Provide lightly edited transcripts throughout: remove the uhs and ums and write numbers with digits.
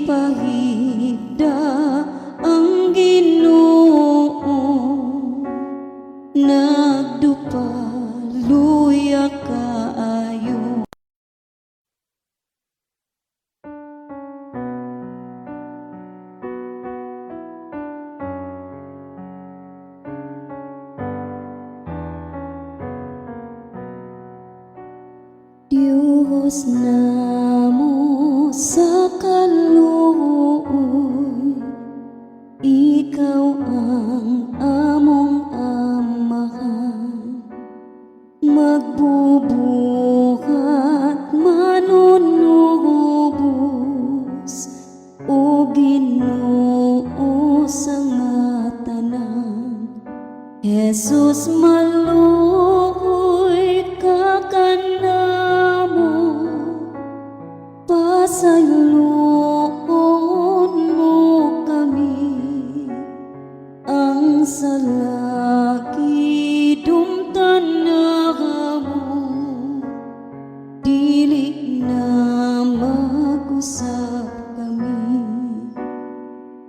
ipahigda ang Ginoo, nagdupaluya kaayo. Diyos namo sa kaluoy, Ikaw ang among amahan, magbubuhat manunubos o Ginoo sa mga tanan. Jesus maluoy ka kanamo, pasayloon mo kami, ang salaki dumtan na mo, dili na mag-usap kami.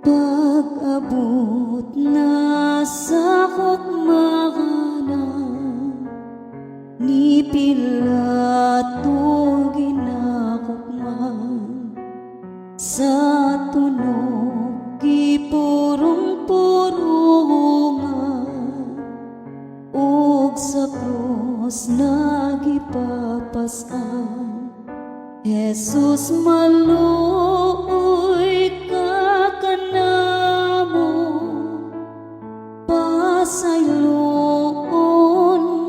Pag-abot na sa hukmanan, ni Pilato ginakukman, sa tunog gipurong-purongan, ug sa krus nagipapasan. Jesus maluoy ka kanamo, pasayloon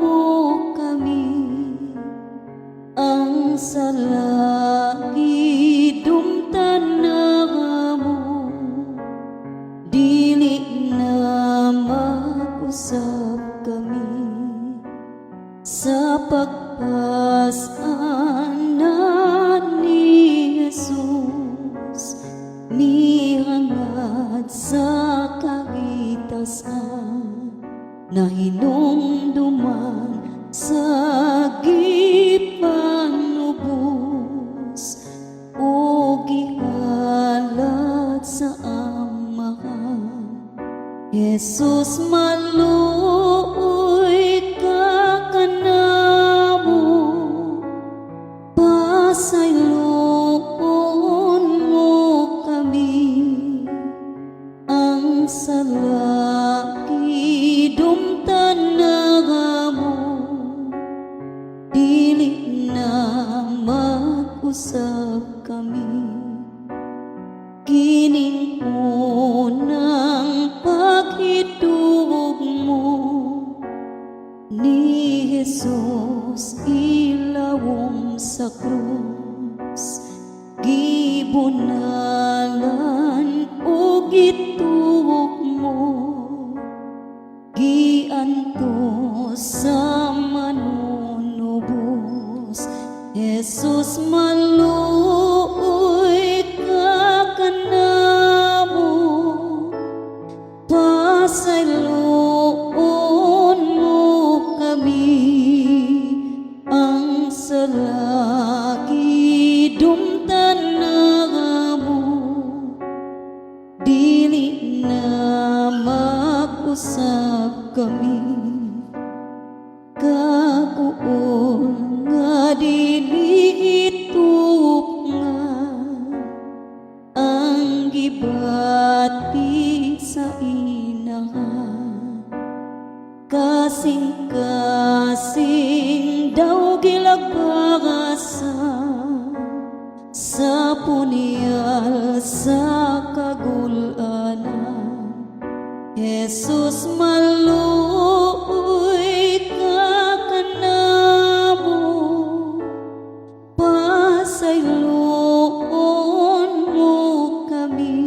mo kami, ang salaki dumtan na mo, dili na mag-usap kami. Sa pagpasan na ni Jesus, mihangad sa kagitasan, na hinumduman sa gipanubos o gihalat sa amahan. Jesus maluoy ka kanamo, pasayloon mo kami, ang salaki dumtan na mo, dili na mag-usap kami. Kining unang paghidug mo ni Jesus ilawom sa krus, gibunalan o gitug mo, giantos sa manunubos. Jesus maluoy ka kanamo, pasayloon mo kami, ang salaki dumtan na mo, dili na mag-usap kami. Kaguol nga dili itupngan, ang gibati sa inahan, kasing-kasing daw gilagpagasan, sa punyal sa kagulanan. Jesus maluoy ka kanamo, pasayloon mo kami,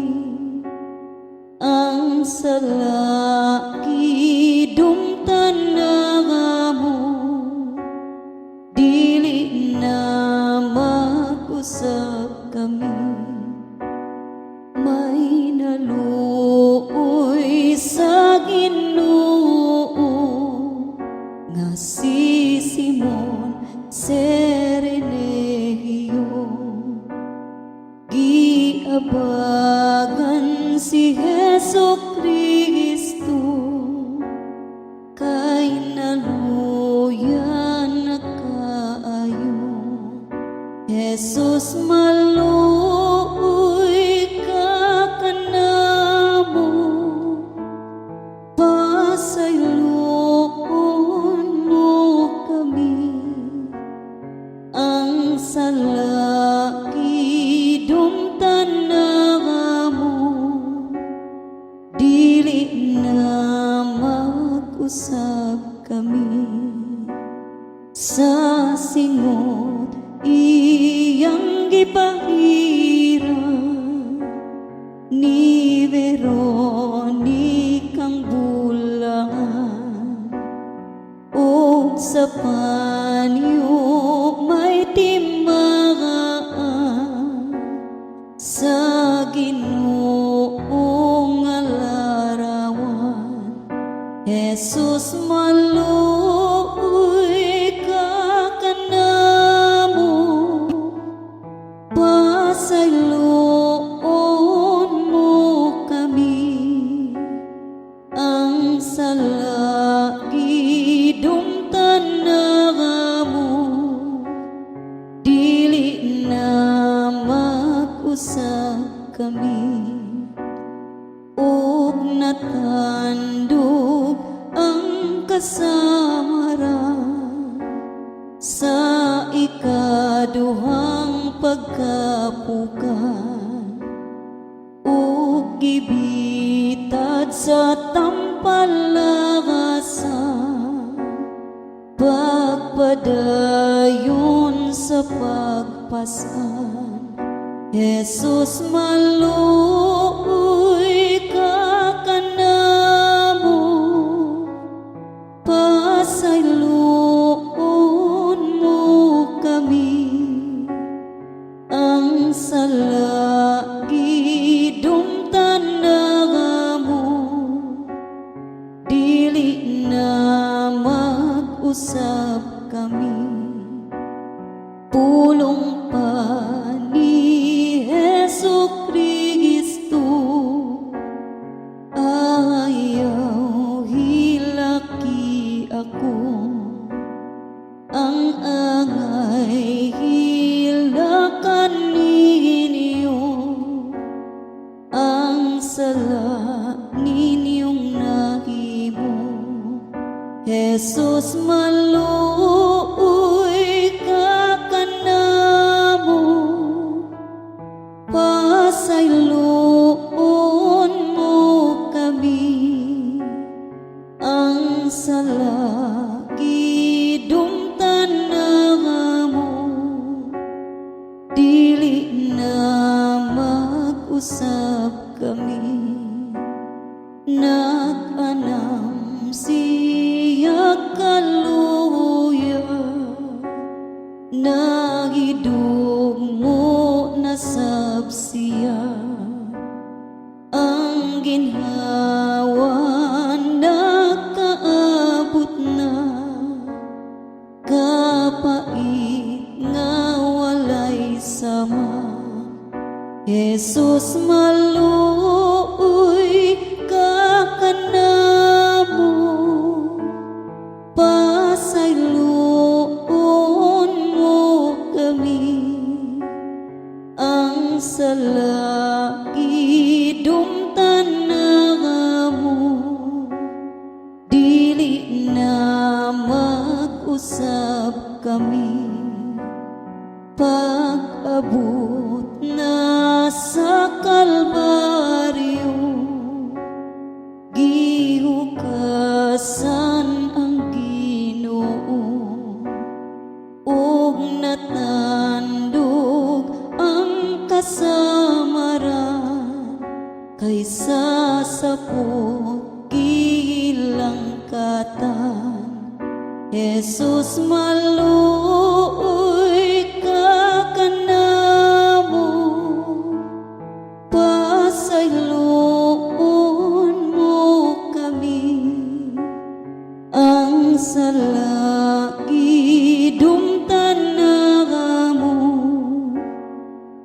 ang salaki dumtan na mo, dili na mag-usap kami. May naluoy sa Ginoo, habagan si Heso Kristo, kay naluyan na kaayo. Jesus maluoy ka kanamo, pasayloon mo kami. Ang salaki dumtan na mo, dili na mag-usap kami. Sa singot iyang gipahira ni Veronicang bulangan, ug sa panyo may timaan sa Ginoong nga larawan. Jesus maluoy ka kanamo, pasayloon mo kami. Ang salaki dumtan na mo, dili na mag-usap kami. Ug natandog ang kasamaran sa ikaduhang pagkapukan, ug gibitad sa tampalagasan, pagpadayon sa pagpasan. Jesus maluoy ka kanamo, pasayloon mo kami. Ang salaki dumtan na mo, dili na mag-usap kami. Pulong pa ni Heso Kristo, ayaw hilaki ako. Ang angay hilakan ninyo, ang sala ninyong nahimo. Jesus maluoy ka kanamo, pasayloon mo kami. Ang salaki dumtan na mo, dili na mag-usap kami. Nag-anam siya kaluya, nagidugmo na sabsiya. Ang ginhawa nakaabot na, kapait nga walay sama. Jesus maluoy ka kanamo, pasayloon mo kami. Ang salaki dumtan na mo, dili na mag-usap kami. Pag-abot na sa Kalbaryo, gihugasan ang Ginoo, ug natandog ang kasamaran, kaysa sa pugilang katan. Jesus maluoy ka kanamo, pasayloon mo kami. Ang salaki dumtan na mo,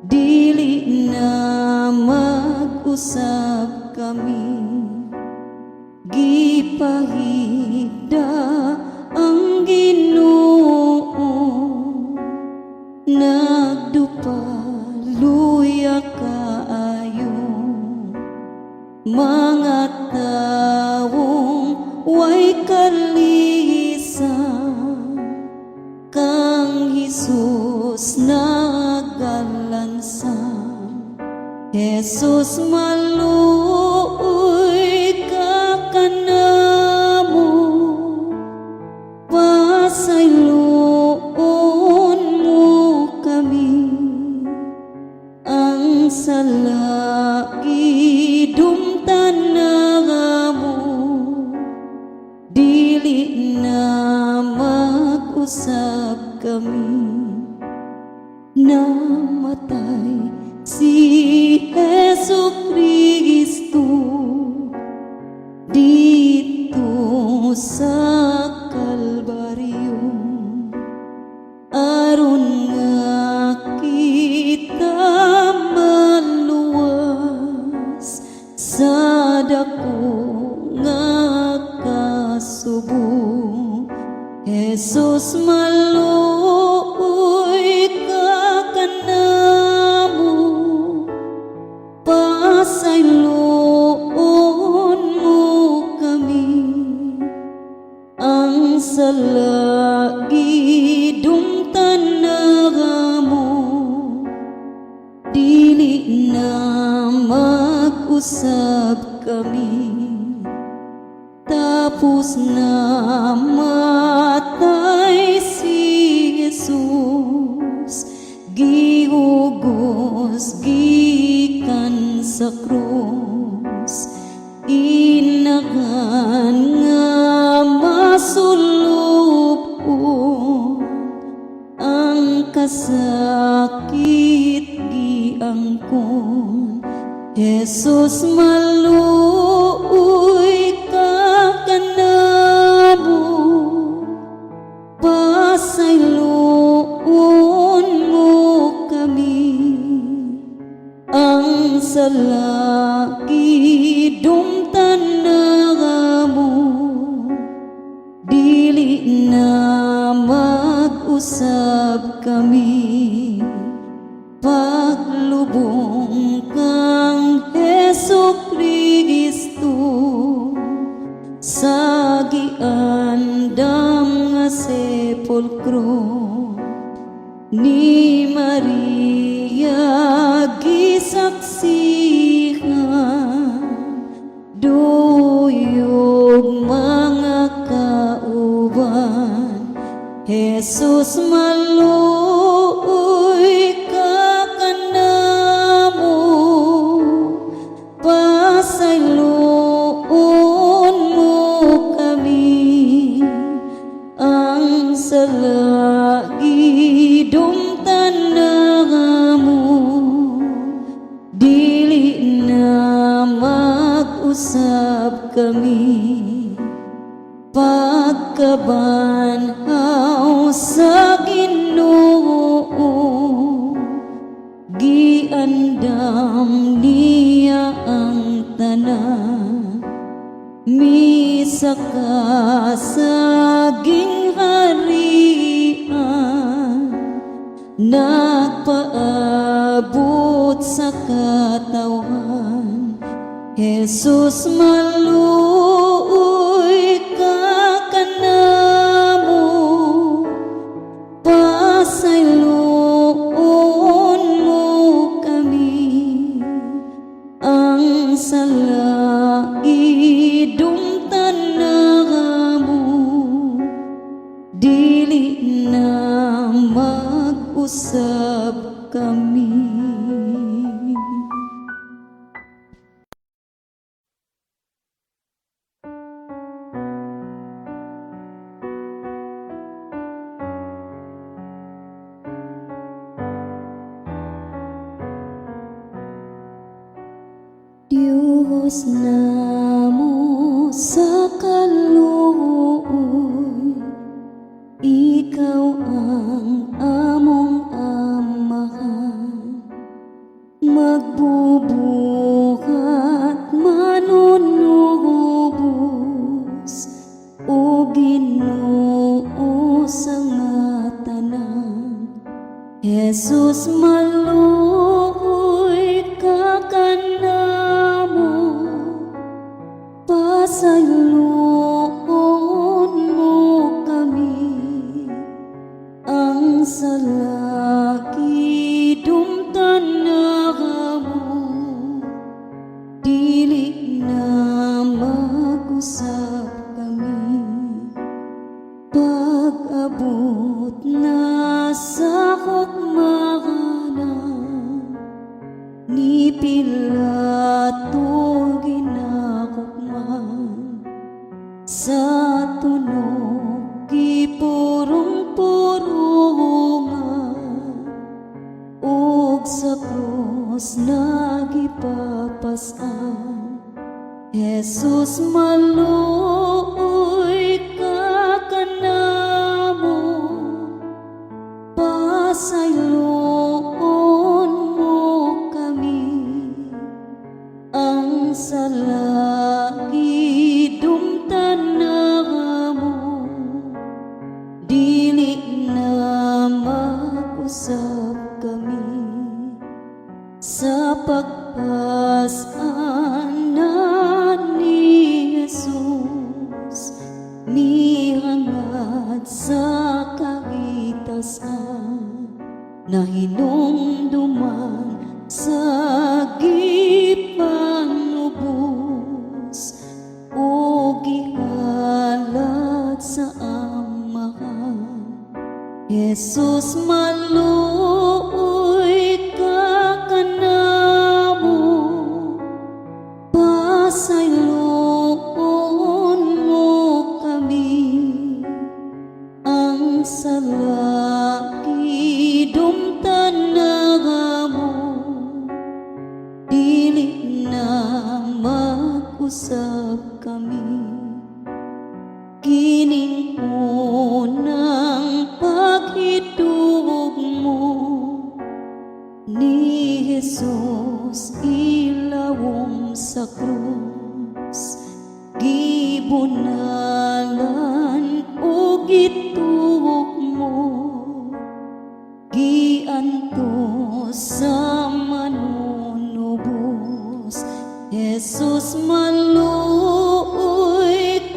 dili na mag-usab kami. Gipahigda ang Ginoo, nagdupaluya kaayo. Mga tawong way kalihisa, kang Jesus nagalansang. Jesus maluoy ka kanamo, pasayloon mo kami. Ang salaki dumtana mo, dili na mag-usab kami. Namatay si Jesu Kristo dito sa Kalbaryo, aron nga kita maluwas sa dako nga kasubo. Jesus maluoy ka kanamo, pasayloon mo kami. Ang salagi dumtana mo, dili na mag-usab kami. Tapos na matay si Jesus, gihugos gikan sa krus. Inagan nga masulupon, ang kasakit giangkon. Jesus maluoy ka kanamo, pasayloon mo kami. Ang salaki dumtana mo, dili na mag-usab kami. Paglubong kang Jesu Kristo sa giandam nga sepulkro, ni Maria gisaksihan, duyog mga kauban. Jesus maluoy ka kanamo, pasayloon mo kami. Ang salagi dumtana mo, dili na mag-usab kami. Pagkabanhaw sa Ginoo, giandam niya ang tanan. Misa ka sa gingharian, nagpaabot sa katawan. Jesus maluoy ka kanamo, pasayloon mo kami. Ang salagi dumtana mo, dili na mag-usab kami. Diyos namo sa kaluoy, Ikaw ang among amahan. Magbubuhay Pilato ginakukman sa tunog gipurong-purungan ug sa krus nagipapasan. Jesus maluoy ka kanamo, pasayloon mo kami, ang salagi dumtan na mo, dili na mag-usap kami sa pagpasaan ni Jesus, mihangat sa kaitasan na hinumduman sa gipanubos o gihalat sa amahan. Jesus maluoy ka kanamo, pasayloon mo kami, ang salagi dumtan na mo, dili na mag-usap kami. Kining unang paghidug mo ni Jesus ilawom sa krus, gibunalan o gituok mo, giantos sa manunubos. Jesus maluoy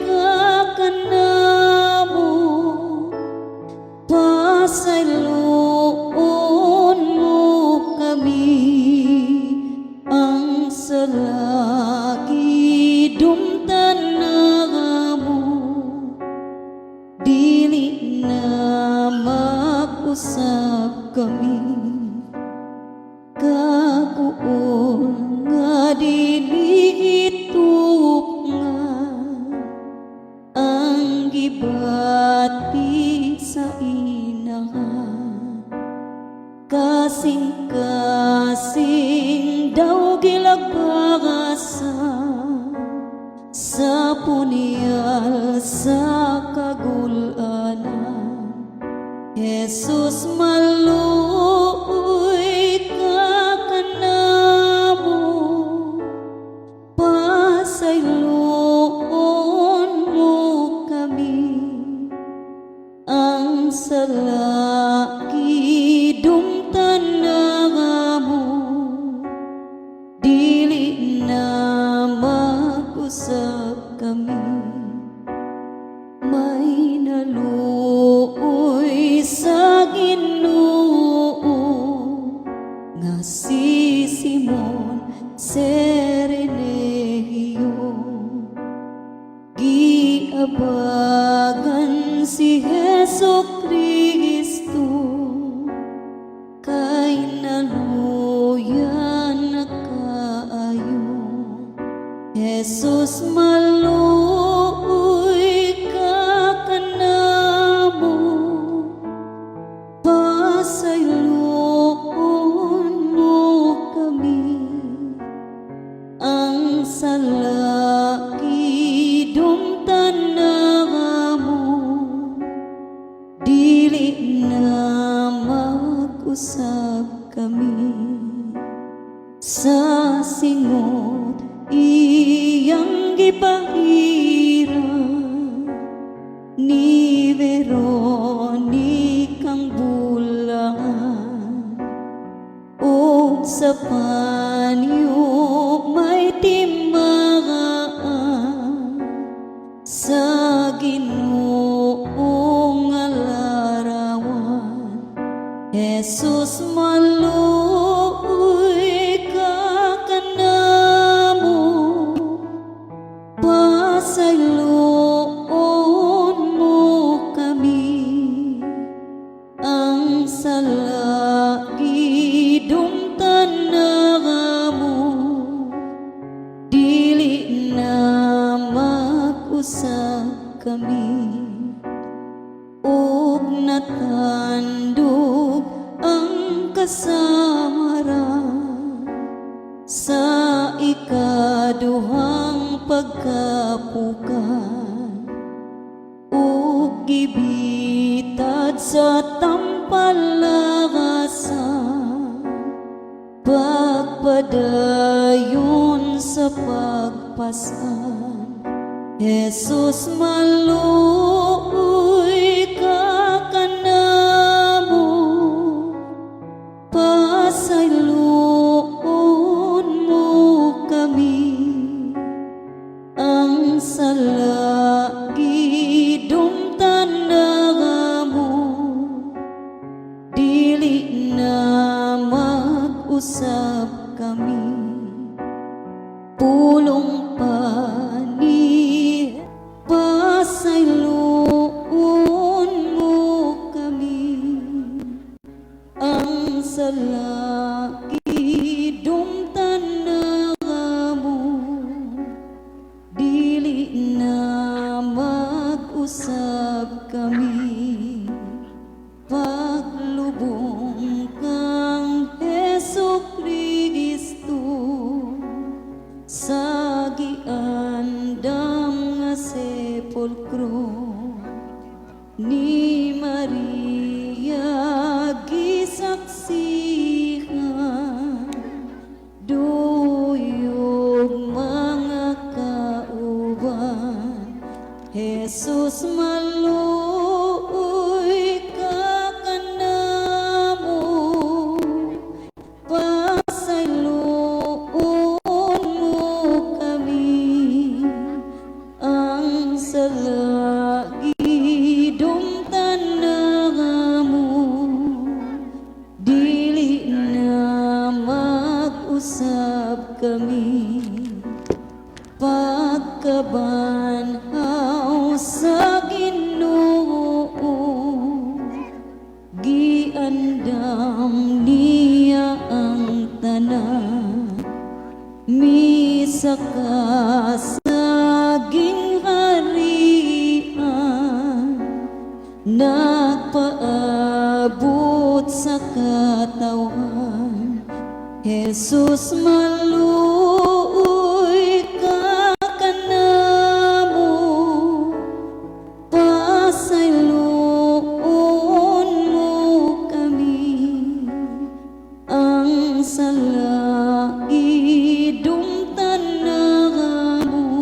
ka kanamo, pasayloon mo kami, ang salagi dumtan na mo, dili na mag-usap kami. Kaguol nga dili itupngan ang gibati sa inahan, kasing-kasing daw gilagpagasan sa punyal sa kagulanan. Jesus maluoy ka kanamo, pasayloon mo kami, ang salagi dumtan na mo, dili na mag-usap kami. May naluoy sa Ginoo nga si Simon Serenegio, giabagan si Jesucristo, kay naluyan na kaayo. Jesus maluoy ka kanamo, pasayloon mo kami, ang salagi dumtan na mo, dili na mag-usap kami. Sa singot iyang gipahiran ni Veronicang bulangan, o sa panyo may timaan sa Ginoong larawan. Jesus maluoy ka kanamo, pasayloon mo kami, ug natandog ang kasamara sa ikaduhang pagkapukan, ug gibitad sa tampalagasan, pagpadayon sa pagpasan. Jesus, maluoy ka kanamo, pasayloon mo kami, ang salagi dumtanaga mo, dili na mag-usap kami, pulong pani, pasayloon mo kami, ang salagi dumtanaga mo, dili na mag-usap kami, paglubong kang Jesucristo sa giandam nga sepulkro ni Maria gisaksihan, duyog mga kauban. Jesus, maluoy ka kanamo, pasayloon mo kami, ang salagi dumtanaga mo, dili na mag-usap kami, pagkabanhaw sa Ginoo, giandam niya ang tanan, misa ka sa gingharian, nagpaabot sa katawan. Jesus, maluoy ka kanamo, pasayloon mo kami, ang salagi dumtanaga mo,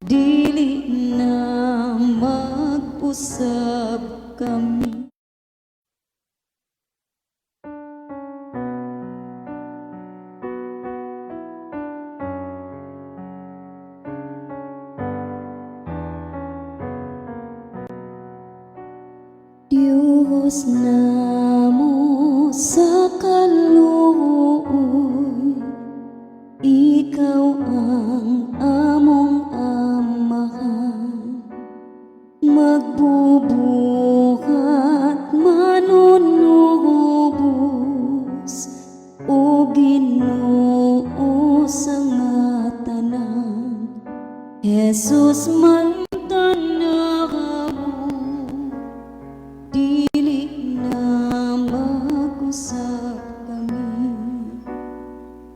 dili na mag-usap kami. Diyos namo sa kaluoy, ikaw ang among amahan, magbubuhat manunubos, o Ginoo sa nga tanan. Jesus, mantanaga mo, dili na mag-usap kami,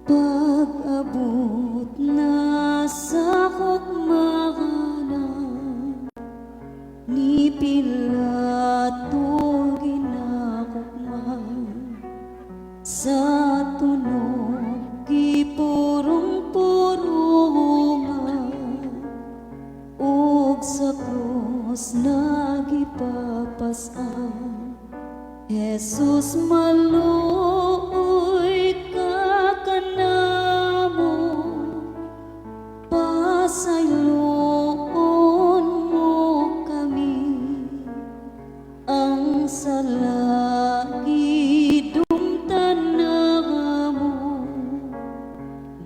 pag-abot na sa hukmanan, ni Pilato ginakukman, sa tunog gipurong-purungan, ug sa krus nagipapasan. Jesus, maluoy ka kanamo, pasayloon mo kami, ang salagi dumtanaga mo,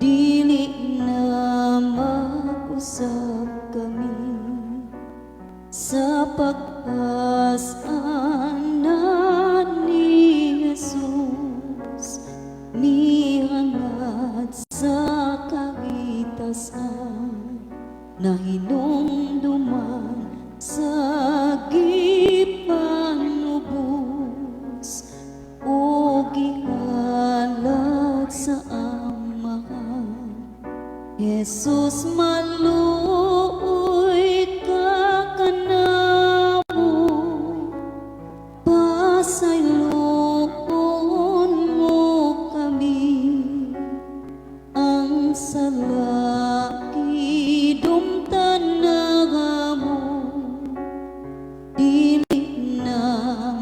dili na mag-usap kami, sa pagpasan ni Jesus, nihangad sa kagitasan, na hinumduman Jesus maluoy ka kanamo, pasayloon mo kami, ang salaki dumtan na mo, dili na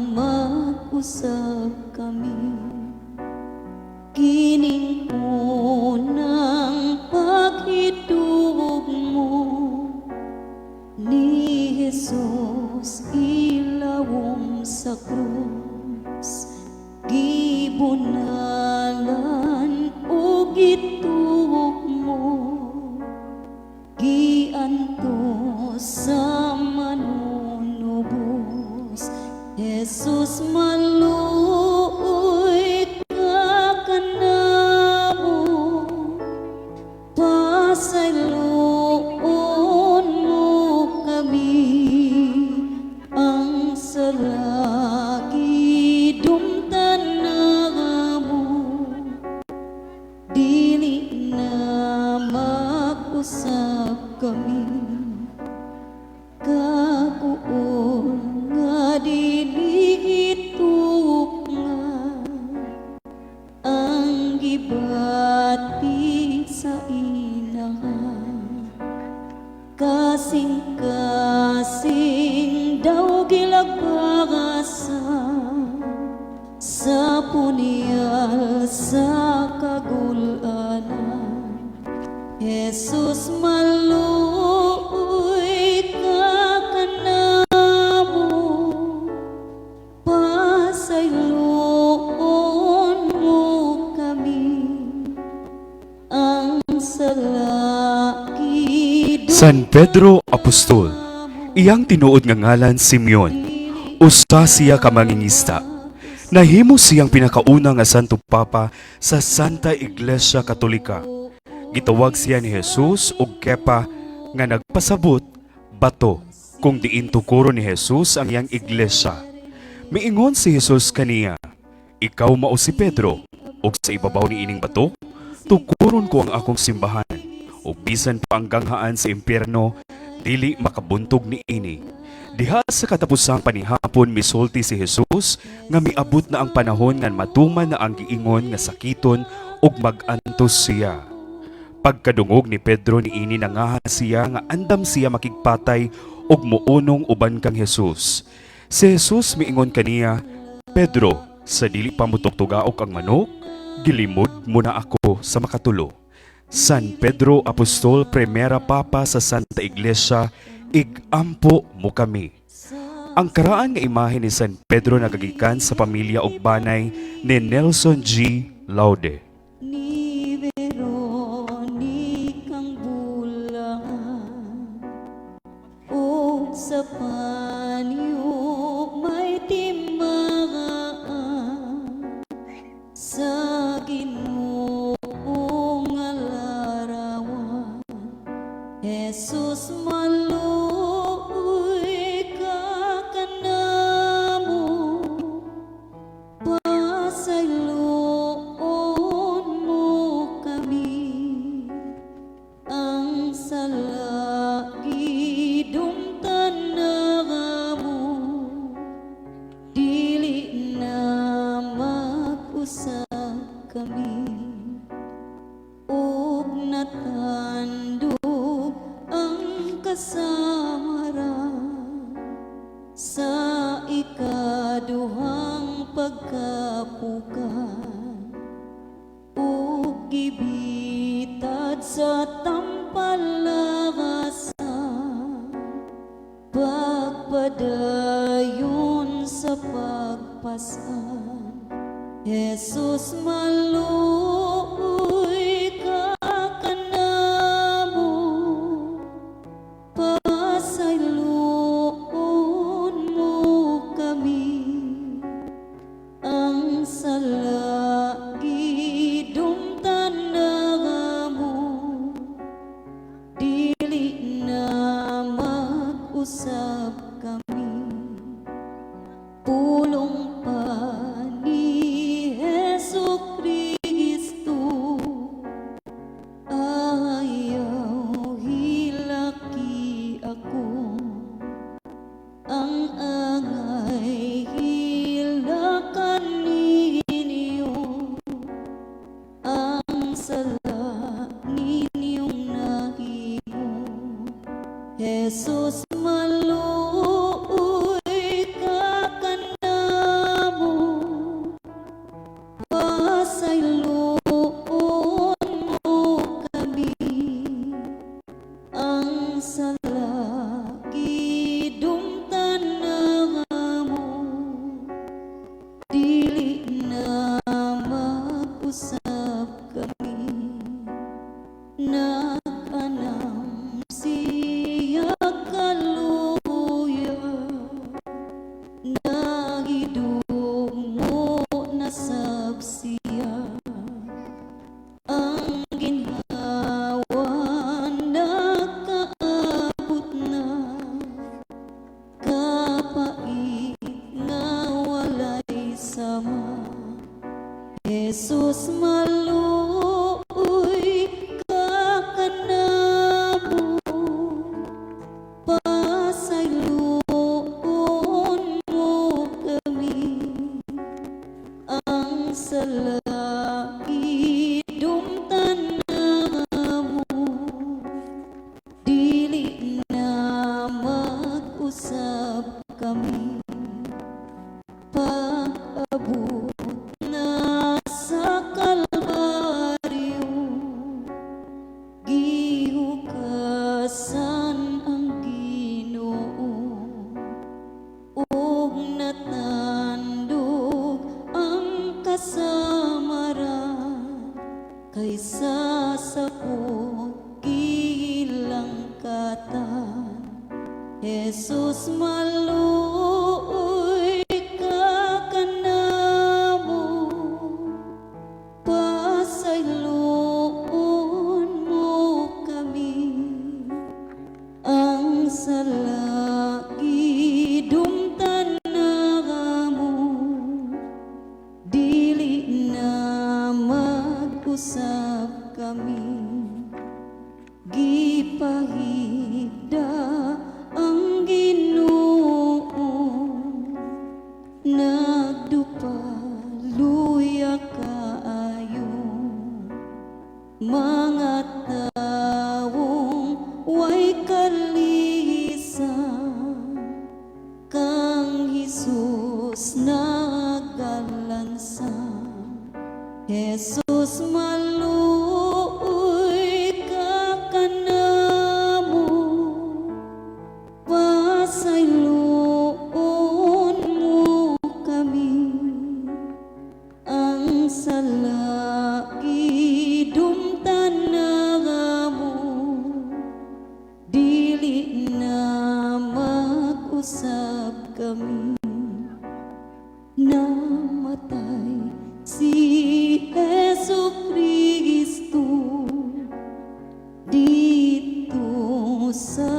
mag-usap kami. Kining unang paghidug mo ni Jesus ilawom sa krus, gibunalan o gitug mo, giantos sa manunubos. Jesus maluoy ka kanamo, pasayloon mo kami, ang salaki dumtan na mo, dili na mag-usap kami. Kakuon nga dili ituk nga ang gibati sa inahan, kasing-kasing daw gilagpagasan sa punyal sa kagulanan. Jesus maluoy ka kanamo, pasayloon mo kami, ang salaki San Pedro Apostol, iyang tinuod nga ngalan Simeon, usa siya ka mangingista. Nahimo siyang pinakauna nga Santo Papa sa Santa Iglesia Katolika. Gitawag siya ni Jesus og Kepa nga nagpasabot bato kung diin tukuro ni Jesus ang iyang iglesia. Miingon si Jesus kaniya, "Ikaw mao si Pedro, ug sa ibabaw ni ining bato tukuron ko ang akong simbahan, ug bisan pa ang ganghaan sa impyerno dili makabuntog ni ini." Diha sa katapusang panihapon misulti si Jesus nga miabot na ang panahon nga matuman na ang giingon nga sakiton ug mag-antos siya. Pagkadungog ni Pedro niini nangaha siya nga andam siya makigpatay ug muunong uban kang Jesus. Si Jesus miingon kaniya, "Pedro, sa dili pa mo tugtugaok ang manok, gilimod mo na ako sa makatulo." San Pedro Apostol, Primera Papa sa Santa Iglesia, igampo mo kami. Ang karaan nga imahe ni San Pedro nagagikan sa pamilya ug banay ni Nelson G. Laude. ni Veronicang bulangan, o sa panyo may timagaan, sa Ginoong alarawan. Jesus maluoy ka kanamo, pasayloon mo kami, ang salaki dumtan na mo, dili na mag-usap kami, ug natandog ang kasamaran sa ikaduhang pagkapukan, ug gibitad sa tampalagasan, pagpadayon sa pagpasan. Jesus maluoy ka kanamo, pasayloon mo kami, ang salaki dumtan na mo, Jesus maluoy ka kanamo, pasayloon mo kami, ang salagi dumtan na mo, dili na mag-usap kami, nag-anam siya kaluya, nagidungo na sabsiya, ang ginhawa nakaabot na, kapait nga walay sama. Jesus maluoy ka kanamo, pasayloon mo kami, ang salagi dumtan na mo, dili na mag-usap kami, pag-abot na sa Kalbaryo, gihugasan ang Ginoo, ug natandog ang kasamaran, kaysa sakot gilang katan. Jesus maluoy ka kanamo, pasayloon mo kami, ang salagi dumtan na mo, dili na mag-usap kami, gipahigda ang Ginoo, nagdupaluya kaayo, mga tawong way kalisan, kang Jesus nagalansan. Jesus maluoy ka kanamo, pasayloon mo kami, ang salagi dumtan na mo, dili na mag-usap kami, namatay si Jesucristo dito sa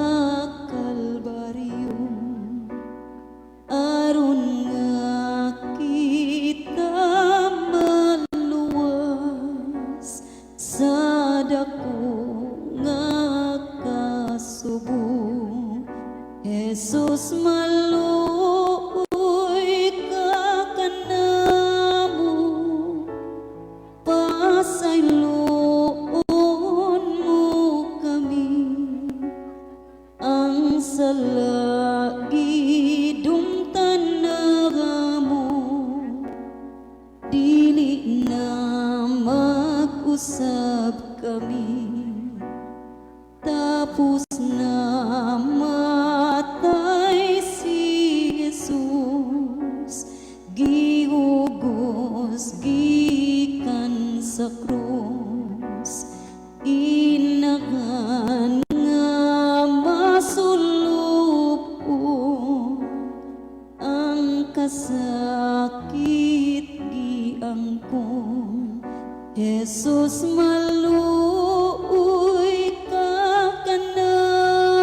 Kalbaryo, aron nga kita maluwas sa dako nga kasubo. Jesus maluoy ka kanamo, pasayloon mo kami, ang salagi dumtan na mo, dili na mag-usap kami, tapos na matay si Jesus, gihugos gikan sa krus, inahan nga masulupon, ang kasakit giangkon. Jesus maluoy ka kanamo,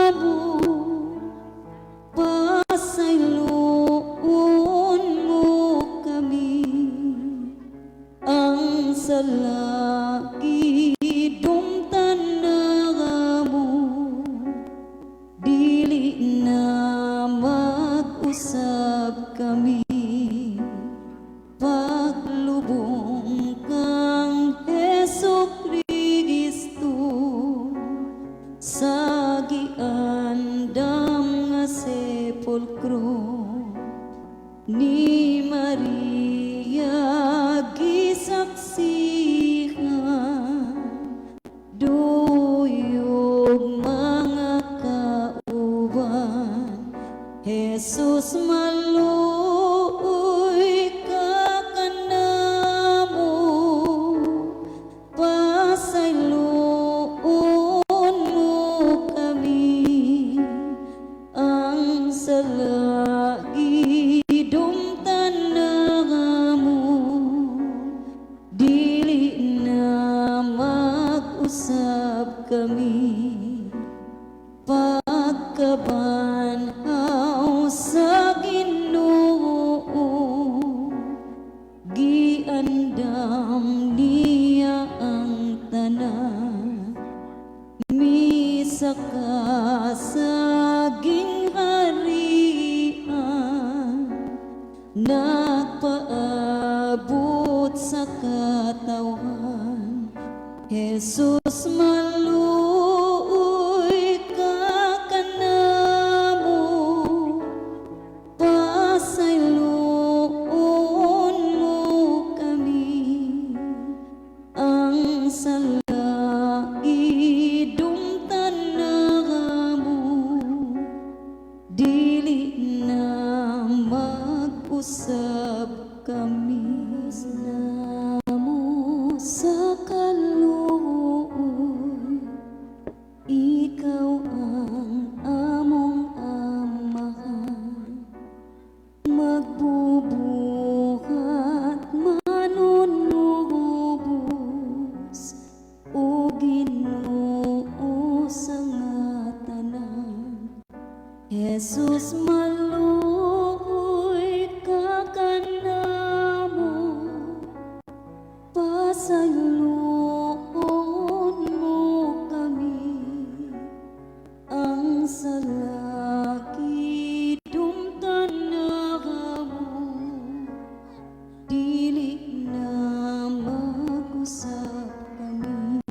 usab kami pagkabanhaw sa Ginoo, giandam niya ang tanan, misaka saging harian, nagpaabot sa katawan. Jesus maluoy ka kanamo, pasayloon mo kami, ang salai dumtan na mo, dili na mag-usab kami. Namo sa kaluoy, ikaw ang among amahan, magbubuhat manunubos, o Ginoo sa nga tanan. Jesus maluoy ka kanamo, pasayloon mo kami, ang salaki dumtan na mo, dili na mag-usap kami,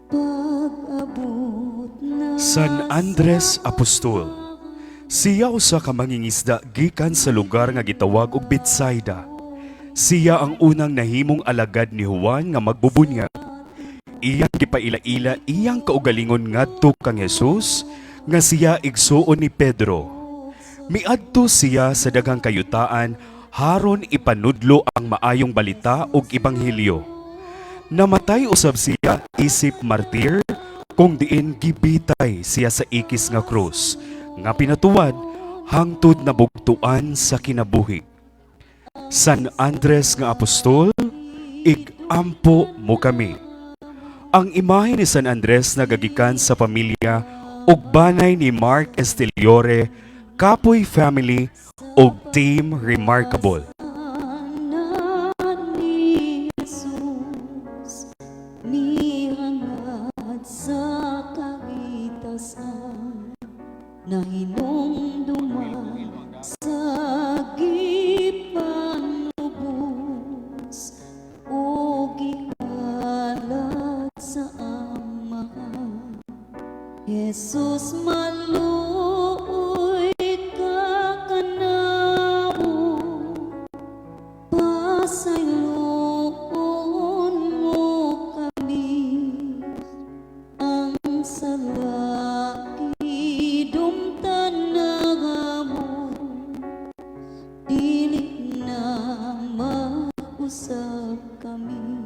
pag-abot na San Andres Apostol. Siya usa ka mangingisda gikan sa lugar nga gitawag og Betsaida. Siya ang unang nahimong alagad ni Juan nga magbubunyag. Iyang gipaila-ila iyang kaugalingon ngadto kang Jesus nga siya igsuon ni Pedro. Miadto siya sa daghang kayutaan haron ipanudlo ang maayong balita ug ebanghelyo. Namatay usab siya isip martir kung diin gibitay siya sa ikis nga krus nga pinatuwad hangtod na bugtuan sa kinabuhi. San Andres nga Apostol, igampo mo kami. Ang imahe ni San Andres nagagikan sa pamilya ug banay ni Mark Estiliore, Kapoy Family ug Team Remarkable. ni Jesus, nihangad sa kawitasan, na hinumduman sa gipanubos, o gihalat sa amahan. Jesus maluoy ka kanamo, pasayloon mo kami, ang salaki dumtan na mo, dili na mag-usab kami,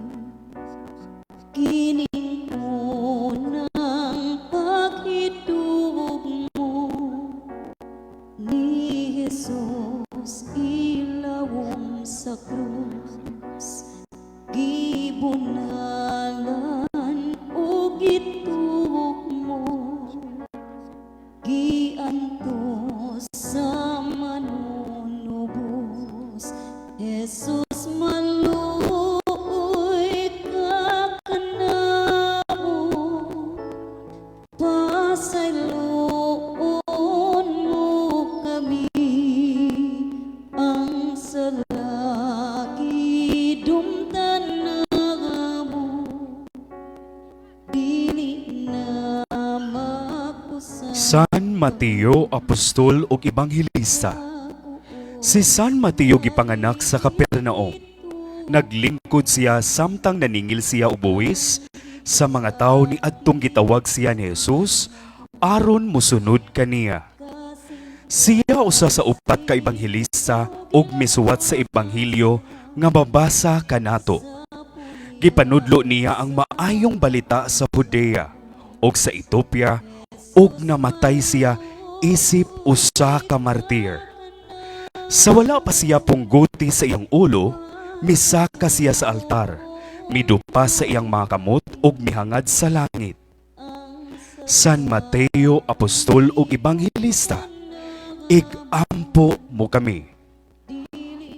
kining unang paghidug mo ni Jesus, ilawom sa krus, gibunalan o gitug mo, giantos sa manunubos. Jesus maluoy ka kanamo, pasayloon mo kami, ang salaki dumtan na mo, dili na mag-usab. San Mateo Apostol ug Ebanghelista. Si San Mateo gipanganak sa Capernaum. Naglingkod siya samtang naningil siya og buwis sa mga tawo ni adtong gitawag siya ni Jesus aron mosunod kaniya. Siya usa sa upat ka ebanghelista ug misuwat sa ebanghelyo nga mabasa kanato. Gipanudlo niya ang maayong balita sa Judea ug sa Ethiopia ug namatay siya isip usa ka martir. Sa wala pa siya pungguti sa iyang ulo, misaka siya sa altar, midupas sa iyang mga kamot ug mihangad sa langit. San Mateo apostol ug ebanghelista, igampo mo kami.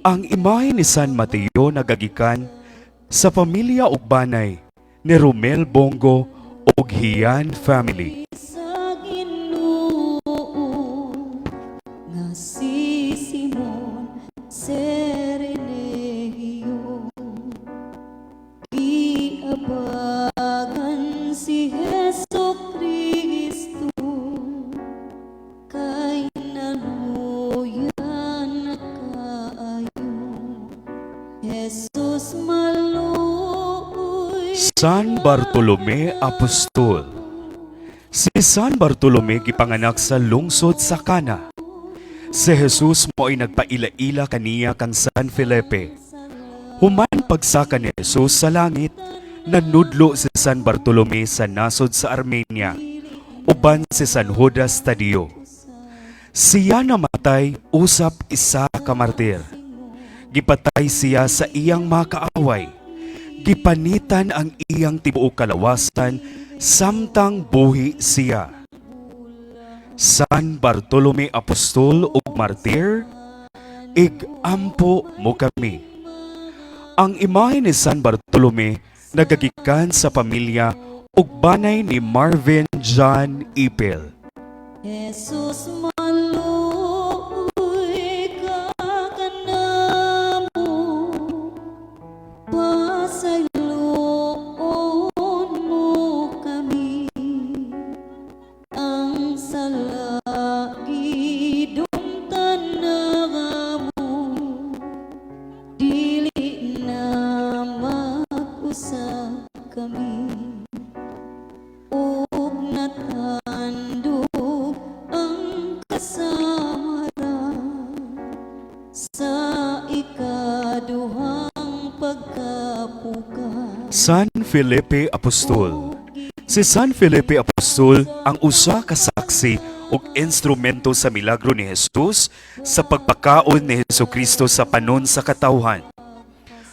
Ang imahe ni San Mateo nagagikan sa pamilya ug banay ni Romel Bongo ug Hian family. Sa Ginoo nga si Simon Serenegio, giabagan si Heso Kristo, kay naluyan na kaayo. Jesus maluoy San Bartolome apostol. Si San Bartolome gipanganak sa lungsod sa Cana. Si Jesus mo ay nagpaila-ila kaniya kang San Felipe. Human pagsaka ni Jesus sa langit, nanudlo si San Bartolome sa nasod sa Armenia, uban si San Judas Tadeo. Siya namatay usap isa ka martir. Gipatay siya sa iyang mga kaaway. Gipanitan ang iyang tibuok kalawasan samtang buhi siya. San Bartolome apostol ug martir, igampo mo kami. Ang imahe ni San Bartolome nagagikan sa pamilya ug banay ni Marvin John Ipel. Jesus maluoy ka kanamo, pasayloon mo kami. Ang salagidong tanamo, dili na mag-usap kami. Ug natandog ang kasamaran sa ikaduhang pagkapukas. San Felipe apostol. Si San Felipe apostol ang usa ka saksi ug instrumento sa milagro ni Jesus sa pagpakaon ni Hesukristo sa panon sa katawhan.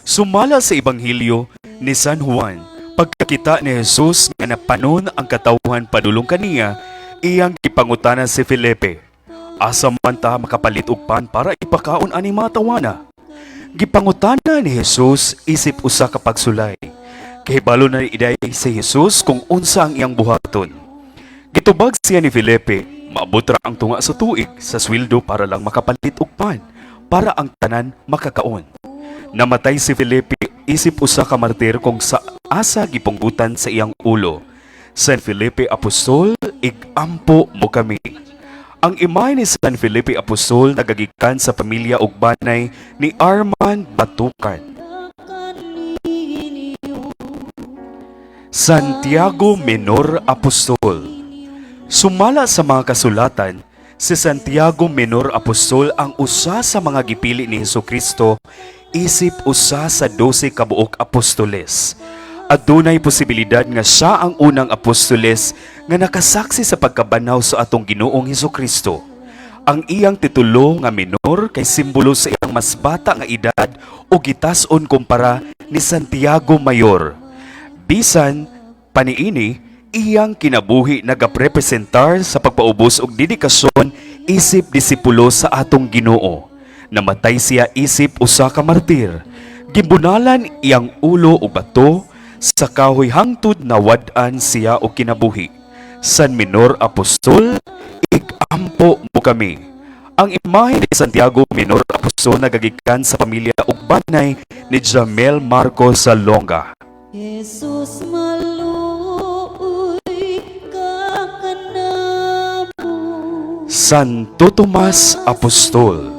Sumala sa ebanghelyo ni San Juan, pagkakita ni Jesus nga napanon ang katawhan padulong kaniya, iyang gipangutanan si Felipe, asa man ta makapalit og pan para ipakaon ani mga tawana? Gipangutana ni Jesus isip usa ka pagsulay. Kahibalo na iday si Jesus kung unsa ang iyang buhaton. Gitubag siya ni Felipe, maabot ra ang tunga sa tuig sa sweldo para lang makapalit og pan, para ang tanan makakaon. Namatay si Felipe isip usa ka martir kung sa asa gipunggutan sa iyang ulo. San Felipe apostol, igampo mo kami. Ang imahe ni San Felipe apostol nagagikan sa pamilya ug banay ni Arman Batukan. Santiago Menor apostol. Sumala sa mga kasulatan, si Santiago Menor apostol ang usa sa mga gipili ni Hesukristo isip usa sa 12 kabuok apostoles. Adunay posibilidad nga siya ang unang apostoles nga nakasaksi sa pagkabanaw sa atong Ginoong Hesukristo. Ang iyang titulo nga menor kay simbolo sa iyang mas bata nga edad o gitas-on kumpara ni Santiago Mayor. Bisan paniini, iyang kinabuhi nagaprepresentar sa pagpaubos og dedikasyon isip disipulo sa atong Ginoo. Namatay siya isip usa ka martir. Gimbunalan iyang ulo og bato sa kahoy hangtod nawad-an siya og kinabuhi. San Menor apostol, igampo mo kami. Ang imahe ni Santiago Menor apostol nagagikan sa pamilya ug banay ni Jamel Marcos Salonga. Jesus maluoy ka kanamo. Santo Tomas apostol.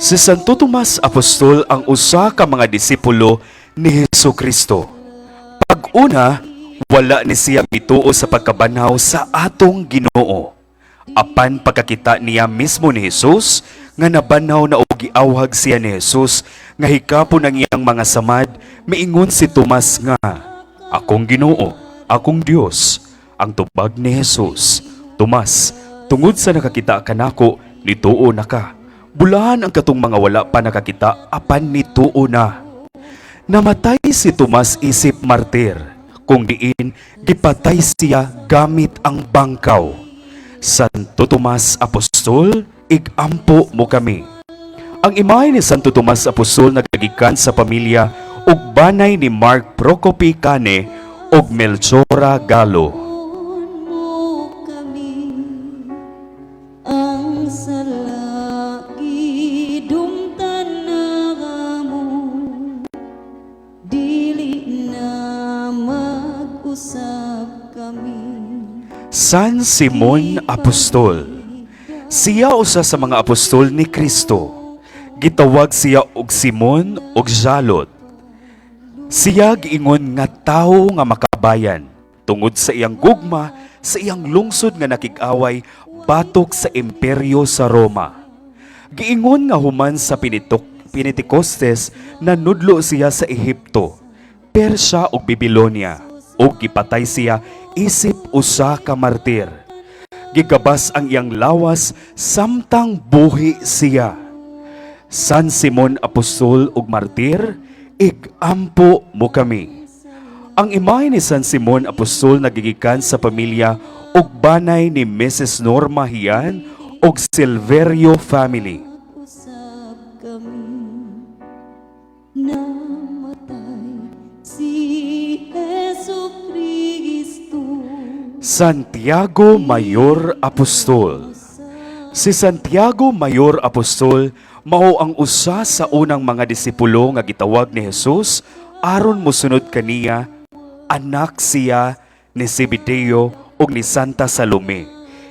Si Santo Tomas apostol ang usa ka mga disipulo ni Hesukristo. Pag-una, wala ni siya bituo sa pagkabanaw sa atong Ginoo. Apan pagkakita niya mismo ni Jesus nga nabanaw na og giawhag siya ni Jesus nga hikapon ang iyang mga samad, miingon si Tomas nga, "Akong Ginoo, akong Dios." Ang tubag ni Jesus, "Tomas, tungod sa nakakita ka nako, nituo na ka. Bulahan ang katong mga wala pa nakakita, apan nituo na." Namatay si Tomas isip martir, kung diin gipatay siya gamit ang bangkaw. Santo Tomas Apostol, igampo mo kami. Ang imahe ni Santo Tomas Apostol nagagikan sa pamilya ug banay ni Mark Procopi Cane ug Melchora Galo. mo kami ang salagi dumtan na mo dili na mag-usap kami. San Simon Apostol. Siya usa sa mga apostol ni Kristo. Gitawag siya og Simon og Jalot. Siya giingon nga tawo nga makabayan tungod sa iyang gugma sa iyang lungsod nga nakig-away batok sa imperyo sa Roma. Giingon nga human sa Pentecoste nanudlo siya sa Ehipto, Persya ug Babylonia ug gipatay siya isip usa ka martir. Gigabas ang iyang lawas samtang buhi siya. San Simon Apostol ug martir, igampo mo kami. Ang imahe ni San Simon Apostol nagigikan sa pamilya ug banay ni Mrs. Norma Hian ug Silverio family. Usap kami namatay si Jesu Kristo. Santiago Mayor Apostol. Si Santiago Mayor Apostol mao ang usa sa unang mga disipulo nga gitawag ni Jesus aron mosunod kaniya. Anak siya ni Zebedeo ug ni Santa Salome.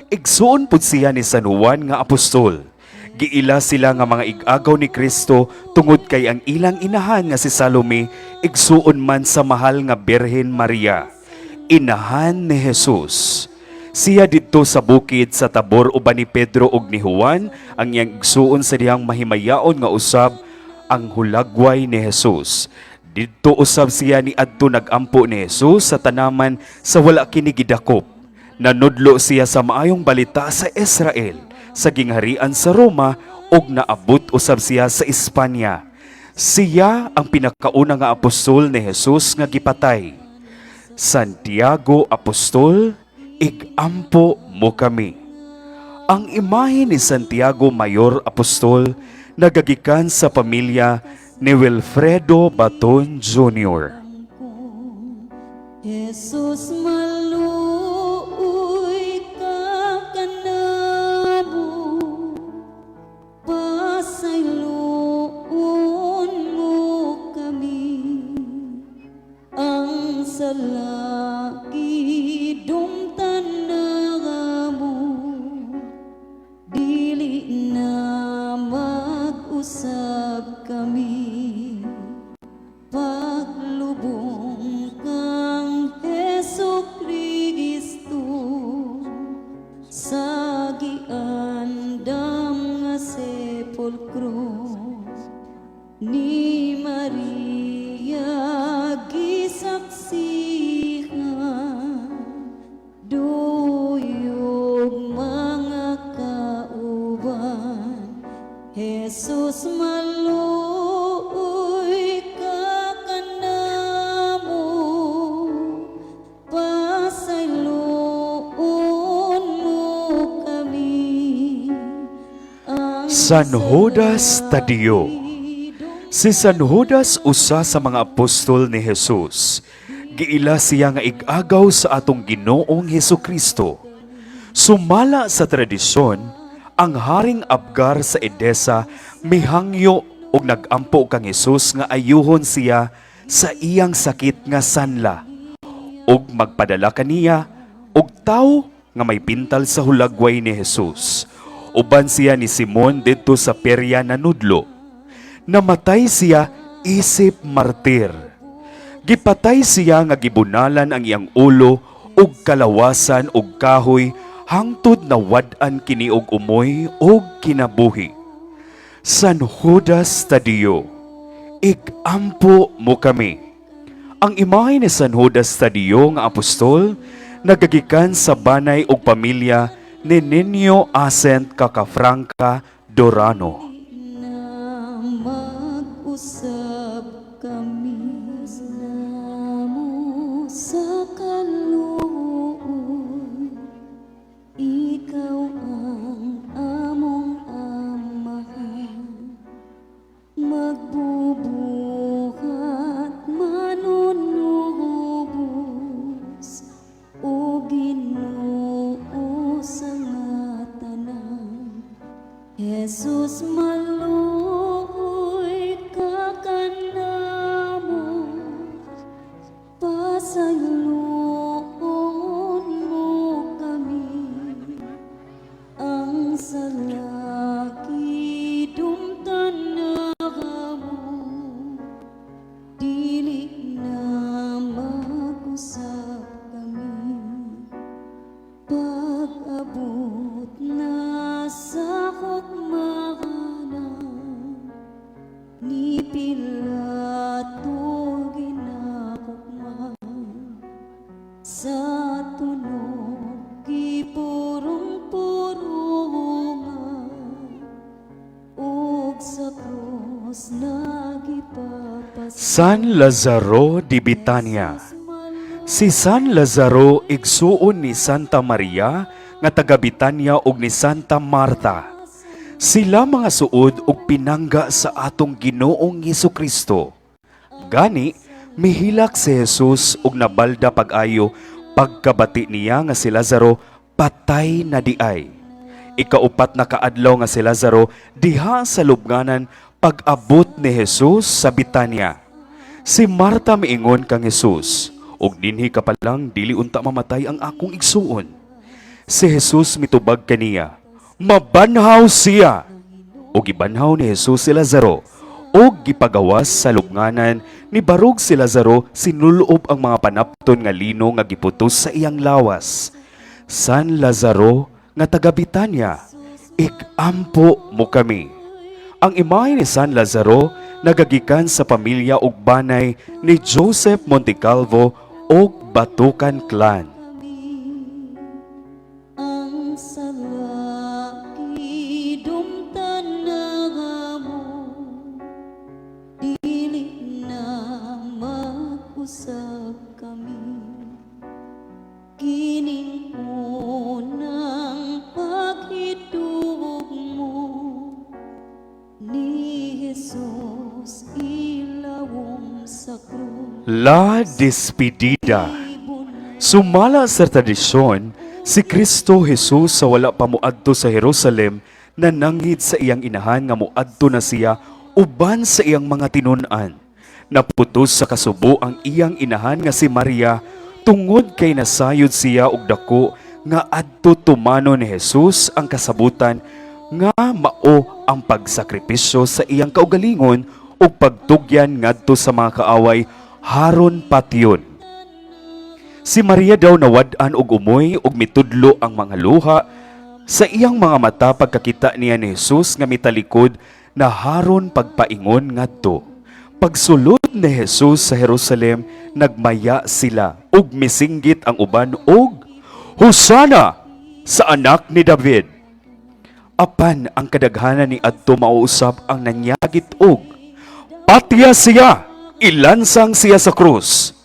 Igsuon pud siya ni San Juan nga apostol. Giila sila nga mga ig-agaw ni Kristo tungod kay ang ilang inahan nga si Salome igsuon man sa mahal nga Birhen Maria, inahan ni Jesus. Siya didto sa bukid sa Tabor uban ni Pedro ug ni Juan ang iyang igsuon sa diyang mahimayaon nga usab ang hulagway ni Jesus. Didto usab siya ni adto nagampo ni Jesus sa tanaman sa wala kini gidakop. Nanudlo siya sa maayong balita sa Israel, sa gingharian sa Roma ug naabot usab siya sa Espanya. Siya ang pinakauna nga apostol ni Jesus nga gipatay. Santiago Apostol, igampo mo kami. Ang imahe ni Santiago Mayor Apostol nagagikan sa pamilya ni Wilfredo Baton Jr. Jesus maluoy ka kanamo, pasayloon mo kami ang salagi dumtan na mo dili na mag-usap kami. Paglubong kang Jesu Kristo sa giandam nga sepulkro ni Maria gisaksihan duyog mga kauban. Jesus maluoy ka kanamo, pasayloon mo kami ang San Judas Tadeo. Si San Judas usa sa mga apostol ni Jesus. Giila siya nga ig-agaw sa atong Ginoong Hesukristo. Sumala sa tradisyon, ang Haring Abgar sa Edesa mihangyo ug nagampo kang Jesus nga ayuhon siya sa iyang sakit nga sanla ug magpadala kaniya og tawo nga may pintal sa hulagway ni Jesus. Uban siya ni Simon didto sa perya nanudlo. Namatay siya isip martir. Gipatay siya nga gibunalan ang iyang ulo ug kalawasan ug kahoy hangtod na wad-an kini og umoy ug kinabuhi. San Judas Tadeo, igampo mo kami. Ang imahe ni San Judas Tadeo nga apostol nagagikan sa banay ug pamilya ni Niño Ascent Cacafranca Dorano. na mag-usap kami. sa tunog gipurong-purungan ug sa krus nagipapas San Lazaro de Betania. Si San Lazaro igsuon ni Santa Maria nga taga Betania ug ni Santa Marta. Sila mga suod ug pinangga sa atong Ginoong Hesukristo. Gani, mihilak si Jesus ug nabalda pag-ayo pagkabati niya nga si Lazaro patay na diay. Ikaupat na kaadlaw nga si Lazaro diha sa lubnganan pag-abot ni Jesus sa Betania. Si Marta miingon kang Jesus, og dinhi ka pa lang dili unta mamatay ang akong igsuon. Si Jesus mitubag kaniya, mabanhaw siya. Og gibanhaw ni Jesus si Lazaro, og gipagawas sa lubnganan ni barog si Lazaro sinulob ang mga panapton nga lino nga giputos sa iyang lawas. San Lazaro nga taga Betania, ikampo mo kami. Ang imahe ni San Lazaro nagagikan sa pamilya ug banay ni Joseph Montecalvo ug Batucan clan. ang salaki dumtan na mo dili na mag-usab kami kining unang paghidug mo ni Jesus ilawom sa krus. La Despedida. Sumala sa tradisyon, si Kristo Jesus sa wala pa muadto sa Jerusalem nananghid sa iyang inahan nga muadto na siya uban sa iyang mga tinun-an. Naputos sa kasubo ang iyang inahan nga si Maria tungod kay nasayod siya og dako nga adto tumano ni Jesus ang kasabutan nga mao ang pagsakripisyo sa iyang kaugalingon ug pagtugyan ngadto sa mga kaaway haron patyon. Si Maria daw nawad-an og umoy ug mitudlo ang mga luha sa iyang mga mata pagkakita niya ni Jesus nga mitalikod na haron pagpaingon ngadto. Pagsulod ni Jesus sa Jerusalem, nagmaya sila ug misinggit ang uban og Hosana sa anak ni David. Apan ang kadaghanan ni adto mauusab ang nanyagit og patya siya, ilansang siya sa krus.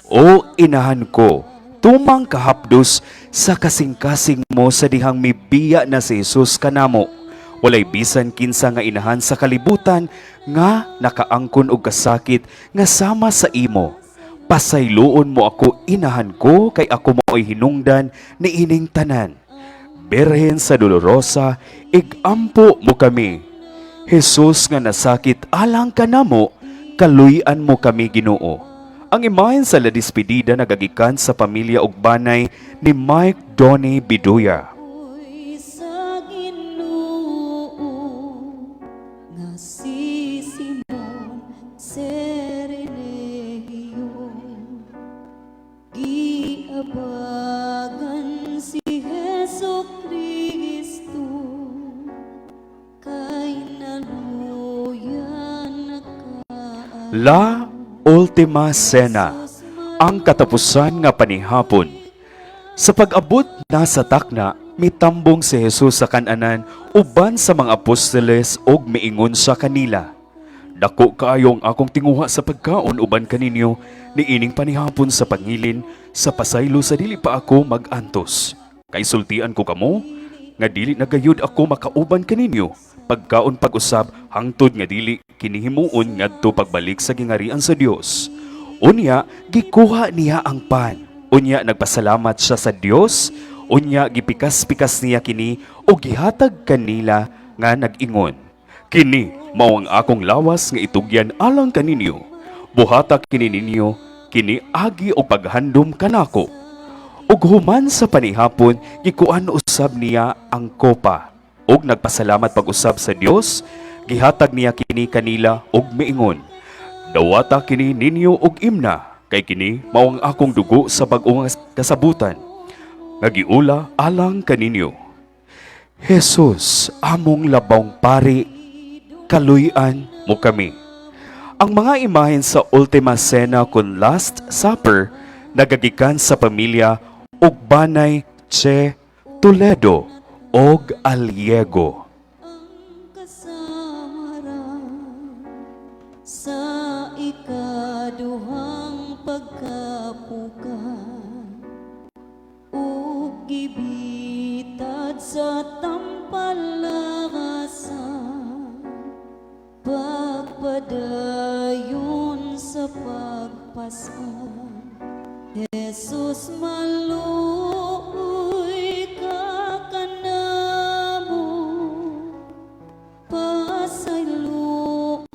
O inahan ko, tumang kahapdos sa kasing-kasing mo sa dihang mibiya na si Jesus kanamo. Walay bisan kinsa nga inahan sa kalibutan nga nakaangkon og kasakit nga sama sa imo. Pasayloon mo ako inahan ko kay ako mo'y hinungdan ni ining tanan. Birhen sa Dolorosa, igampo mo kami. Jesus nga nasakit alang kanamo, kaluy-an mo kami Ginoo. Ang imahen sa La Despedida nagagikan sa pamilya ug banay ni Mike Donnie Biduya. Uy sa Ginoo nga si Simon Serenegio giabagan si Jesucristo kay naluyan naka La Ultima Cena, ang katapusan nga panihapon. Sa pag-abot na sa takna, mitambong si Jesus sa kananan uban sa mga apostoles og miingon sa kanila. Dako kaayo ang akong tinguha sa pagkaon uban kaninyo ni ining panihapon sa pangilin sa pasaylo sa dili pa ako mag-antos. Kay sultian ko kamo nga dili nagayud ako makauban kaninyo pagkaon pag-usab hangtod nga dili kinihimuon ngadto pagbalik sa gingarian sa Dios. Unya gikuha niya ang pan. Unya nagpasalamat siya sa Dios. Unya gipikas-pikas niya kini o gihatag kanila nga nag-ingon, kini mao ang akong lawas nga itugyan alang kaninyo. Buhata kini ninyo, kini agi o paghandom kanako. Ug human sa panihapon, gikuan usab niya ang kopa. Ug nagpasalamat pag-usab sa Dios, gihatag niya kini kanila ug miingon, dawata kini ninyo og imna, kay kini mao ang akong dugo sa bag-o nga kasabutan, nga giula alang kaninyo. Jesus, among labawng pari, kaluy-an mo kami. Ang mga imahen sa Ultima Cena kun Last Supper nagagikan sa pamilya ug Banay Che Toledo og Aliego. Kasama sa ikaduhang pagkapukan ug gibitad sa tampalasan pagpadayon sa pagpasan. Jesus maluoy ka kanamo, pasayloon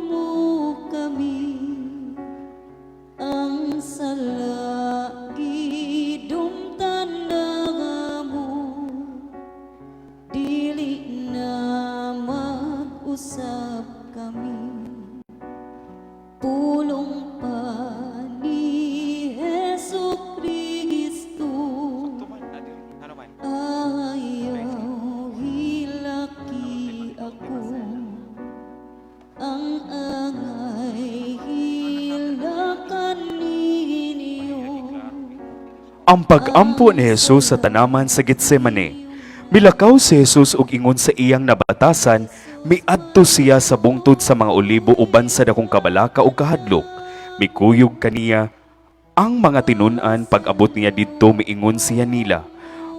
mo kami, ang salagidong tanamo, dili na mag-usap kami. Pulong pa ni Jesucristo, ayaw hilaki ako, ang angay hilakan ninyo. Ang pag-ampo ni Jesus sa tanaman sa Getsemane. Milakaw si Jesus ug ingon sa iyang nabatasan, miadto siya sa bungtod sa mga olibo uban sa dakong kabalaka ug kahadlok. Mikuyog kaniya ang mga tinun-an pag-abot niya didto miingon siya nila,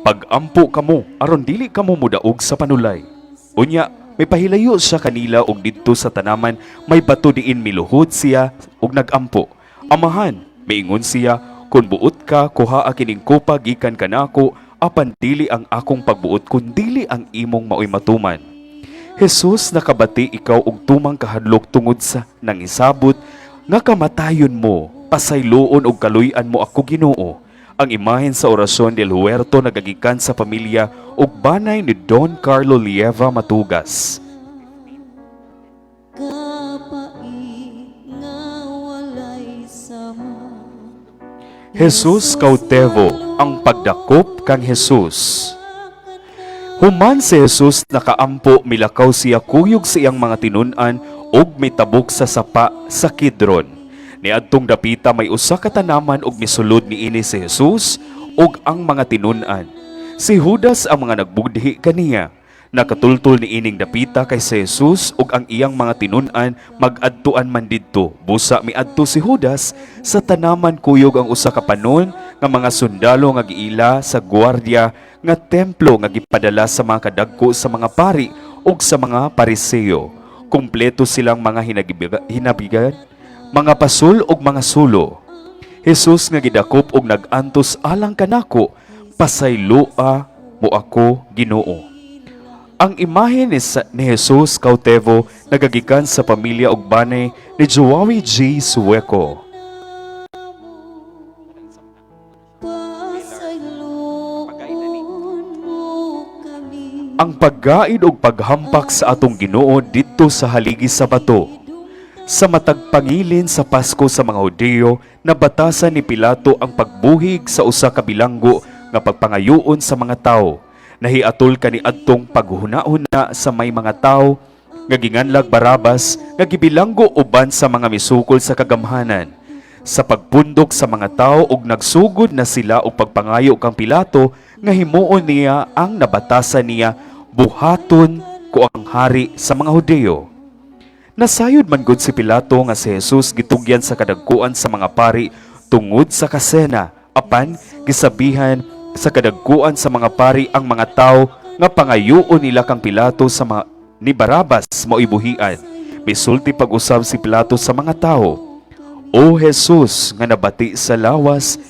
"Pag-ampo kamo aron dili kamo mudaog sa panulay." Unya, may pahilayo siya kanila og didto sa tanaman may bato diin miluhod siya ug nag-ampo. "Amahan," miingon siya, "kun buot ka, kuhaa kining kopa gikan kanako, apan dili ang akong pagbuot kun dili ang imong maoy matuman." Jesus, nakabati ikaw og tumang kahadlok tungod sa nangisabot nga kamatayon mo, pasayloon og kaluy-an mo ako Ginoo. Ang imahen sa orasyon del Huerto nagagikan sa pamilya ug Banay ni Don Carlo Lieva Matugas. Kapait nga walay sama, Jesus Cautevo, ang pagdakop kang Jesus. Human si Jesus nakaampo, milakaw siya kuyog sa iyang mga tinun-an ug mitabok sa sapa sa Kidron. Niadtong dapita may usa ka tanaman ug misulod niini si Jesus ug ang mga tinun-an. Si Judas ang mga nagbudhi kaniya. Nakatultol ni ining dapita kay si Jesus ug ang iyang mga tinun-an mag-adtuan man didto. Busa miadto si Judas sa tanaman kuyog ang usa ka panon nga mga sundalo nga giila sa gwardiya nga templo nga gipadala sa mga kadagko sa mga pari ug sa mga pariseo. Kumpleto silang mga hinabigan, mga pasul ug mga sulo. Jesus nga gidakop ug nag-antos alang kanako, "Pasayloa mo ako, Ginoo." Ang imahe ni Jesus Cautevo nagagikan sa pamilya ug Banay ni Joawi G. Sueco. pasayloon mo kami, Ang paggaid ug paghampak sa atong Ginoo didto sa haligi sa bato. Sa matag pangilin sa Pasko sa mga Hudiyo, nabatasan ni Pilato ang pagbuhig sa usa ka bilanggo nga pagpangayoon sa mga tawo. Nahiatol kaniadtong paghuna-huna sa may mga tawo nga ginganlag Barabas nga gibilanggo uban sa mga misukol sa kagamhanan. Sa pagpundok sa mga tawo ug nagsugod na sila og pagpangayo kang Pilato nga himuon niya ang nabatasan niya, "Buhaton ko ang hari sa mga Hudiyo." Nasayod man gud si Pilato nga si Jesus gitugyan sa kadagkuan sa mga pari tungod sa kasena, apan gisabihan sa kadagkuan sa mga pari ang mga tawo nga pangayoon nila kang Pilato sa mga ni Barabas mauibuhian. Misulti pag-usab si Pilato sa mga tawo, "O Jesus nga nabati sa lawas,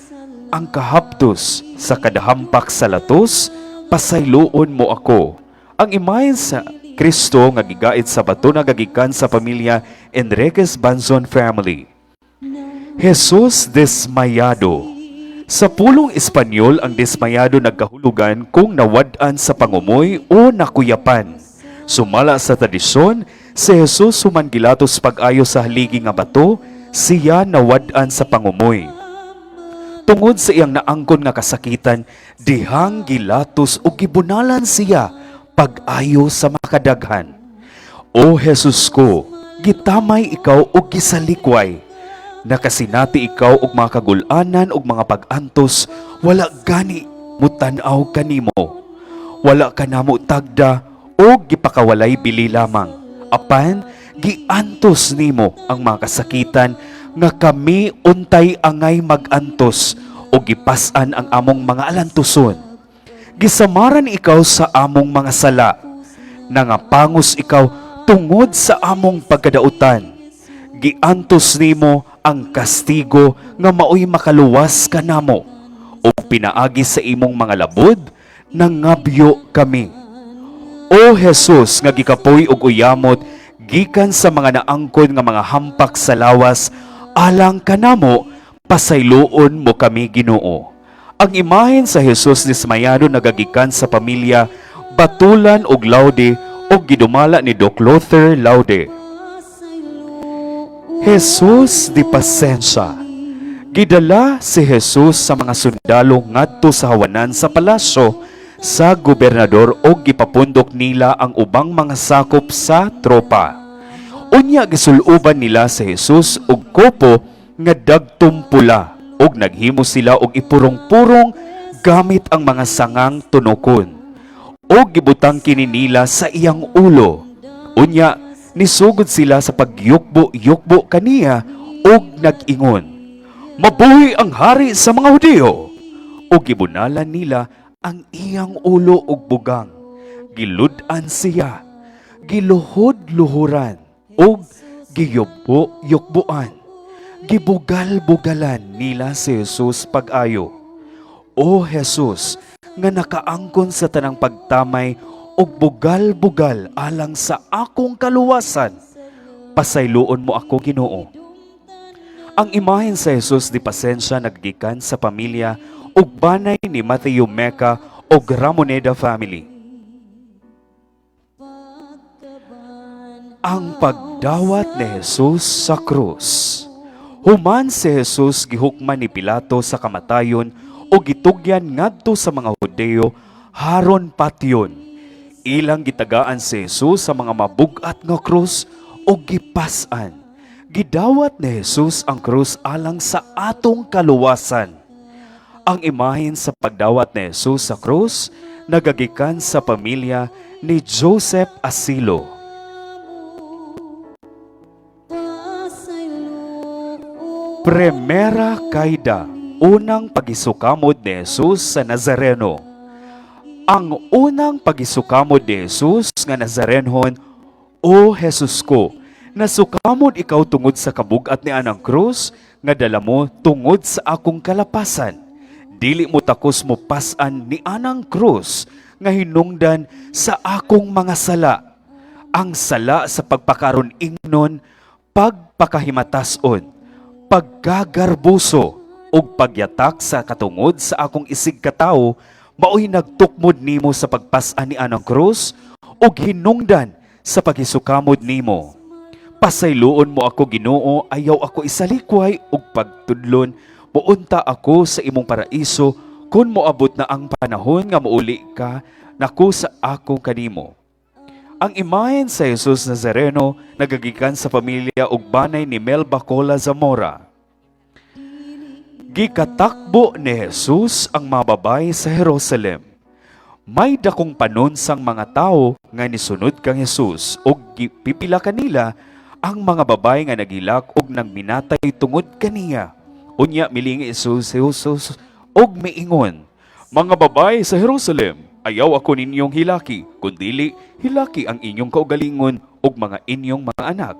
ang kahaptos sa kadahampak sa latos, pasayloon mo ako." Ang imahen sa Kristo nga gigait sa bato nagagikan sa pamilya Enriquez Banzon family. Jesus desmayado. Sa pulong Espanyol, ang desmayado nagkahulugan kung nawad-an sa pangumoy o nakuyapan. Sumala sa tradisyon, si Jesus sumangilatos pag-ayo sa haligi nga bato, siya nawad-an sa pangumoy. Tungod sa iyang naangkon nga kasakitan, dihang gilatos o gibunalan siya pag-ayo sa makadaghan. "O Jesus ko, gitamay ikaw o gisalikway. Nakasinati ikaw og mga kagulanan og mga pag-antos, wala gani mutan-aw kanimo. Wala ka namo tagda o gipakawalay bili lamang. Apan giantos nimo ang mga kasakitan nga kami untay angay magantos o gipas-an ang among mga alantuson. Gisamaran ikaw sa among mga sala, nangapangos ikaw tungod sa among pagkadautan. Giantos nimo ang kastigo nga maoy makaluwas kanamo, o pinaagi sa imong mga labod, nangabyo kami. O Jesus nga gikapoy og uyamot gikan sa mga naangkon nga mga hampak sa lawas, alang kanamo pasayloon mo kami Ginoo. Ang imahen sa Jesus dismayado nagagikan sa pamilya Batulan og Laude o gidumala ni Doc Luther Laude. Jesus di pasensya. Gidala si Jesus sa mga sundalo ngadto sa hawanan sa palasyo sa gobernador o gipapundok nila ang ubang mga sakop sa tropa. Unya gisuluban nila si Jesus og kopo nga dagtong pula og naghimo sila og ipurong-purong gamit ang mga sangang tunokon. Og gibutang kini nila sa iyang ulo. Unya nisugod sila sa pagyukbo-yukbo kaniya og nag-ingon, "Mabuhi ang hari sa mga Hudiyo!" Og gibunalan nila ang iyang ulo og bugang. Gilud-an siya, giluhod-luhuran og giyukbo-yukboan. Gibugal-bugalan nila si Jesus pag-ayo. O Jesus, nga nakaangkon sa tanang pagtamay og bugal-bugal alang sa akong kaluwasan, pasayloon mo ako Ginoo. Ang imahen sa Jesus di pasensya naggikan sa pamilya ug banay ni Matthew Meca og Ramoneda family. Ang pagdawat ni Jesus sa krus. Human si Jesus gihukman ni Pilato sa kamatayon o gitugyan ngadto sa mga Hudeo haron patyon. Ilang gitagaan si Jesus sa mga mabugat nga krus o gipas-an. Gidawat ni Jesus ang krus alang sa atong kaluwasan. Ang imahen sa pagdawat ni Jesus sa krus nagagikan sa pamilya ni Joseph Asilo. Primera Kaida, unang pagisukamod ni Jesus sa Nazareno. Ang unang pagisukamod ni Jesus nga Nazarenhon, O Jesus ko, nasukamod ikaw tungod sa kabugat ni anang krus, nga dala mo tungod sa akong kalapasan. Dili mo takos mo pasan ni anang krus, nga hinungdan sa akong mga sala. Ang sala sa pagpakaron ingnon, pagpakahimatason, paggagarbuso ug pagyatak sa katungod sa akong isig katawo, maoy nagtukmod nimo sa pagpas-an ni anang krus ug hinungdan sa pagisukamod nimo. Pasayloon mo ako Ginoo, ayaw ako isalikway ug pagtudlon, muunta ako sa imong paraiso kun moabot na ang panahon nga mouli ka nako sa ako kanimo. Ang imahen sa Jesus Nazareno nagagikan sa pamilya ug banay ni Mel Bacola Zamora. Gikatakbo ni Jesus ang mga babae sa Jerusalem. May dakong panunsang mga tao nga nisunod kang Jesus ug pipila kanila ang mga babae nga naghilak ug nagminatay tungod kaniya. Unya milingi Jesus ug miingon, "Mga babae sa Jerusalem, ayaw ako ninyong hilaki, kundili hilaki ang inyong kaugalingon ug mga inyong mga anak."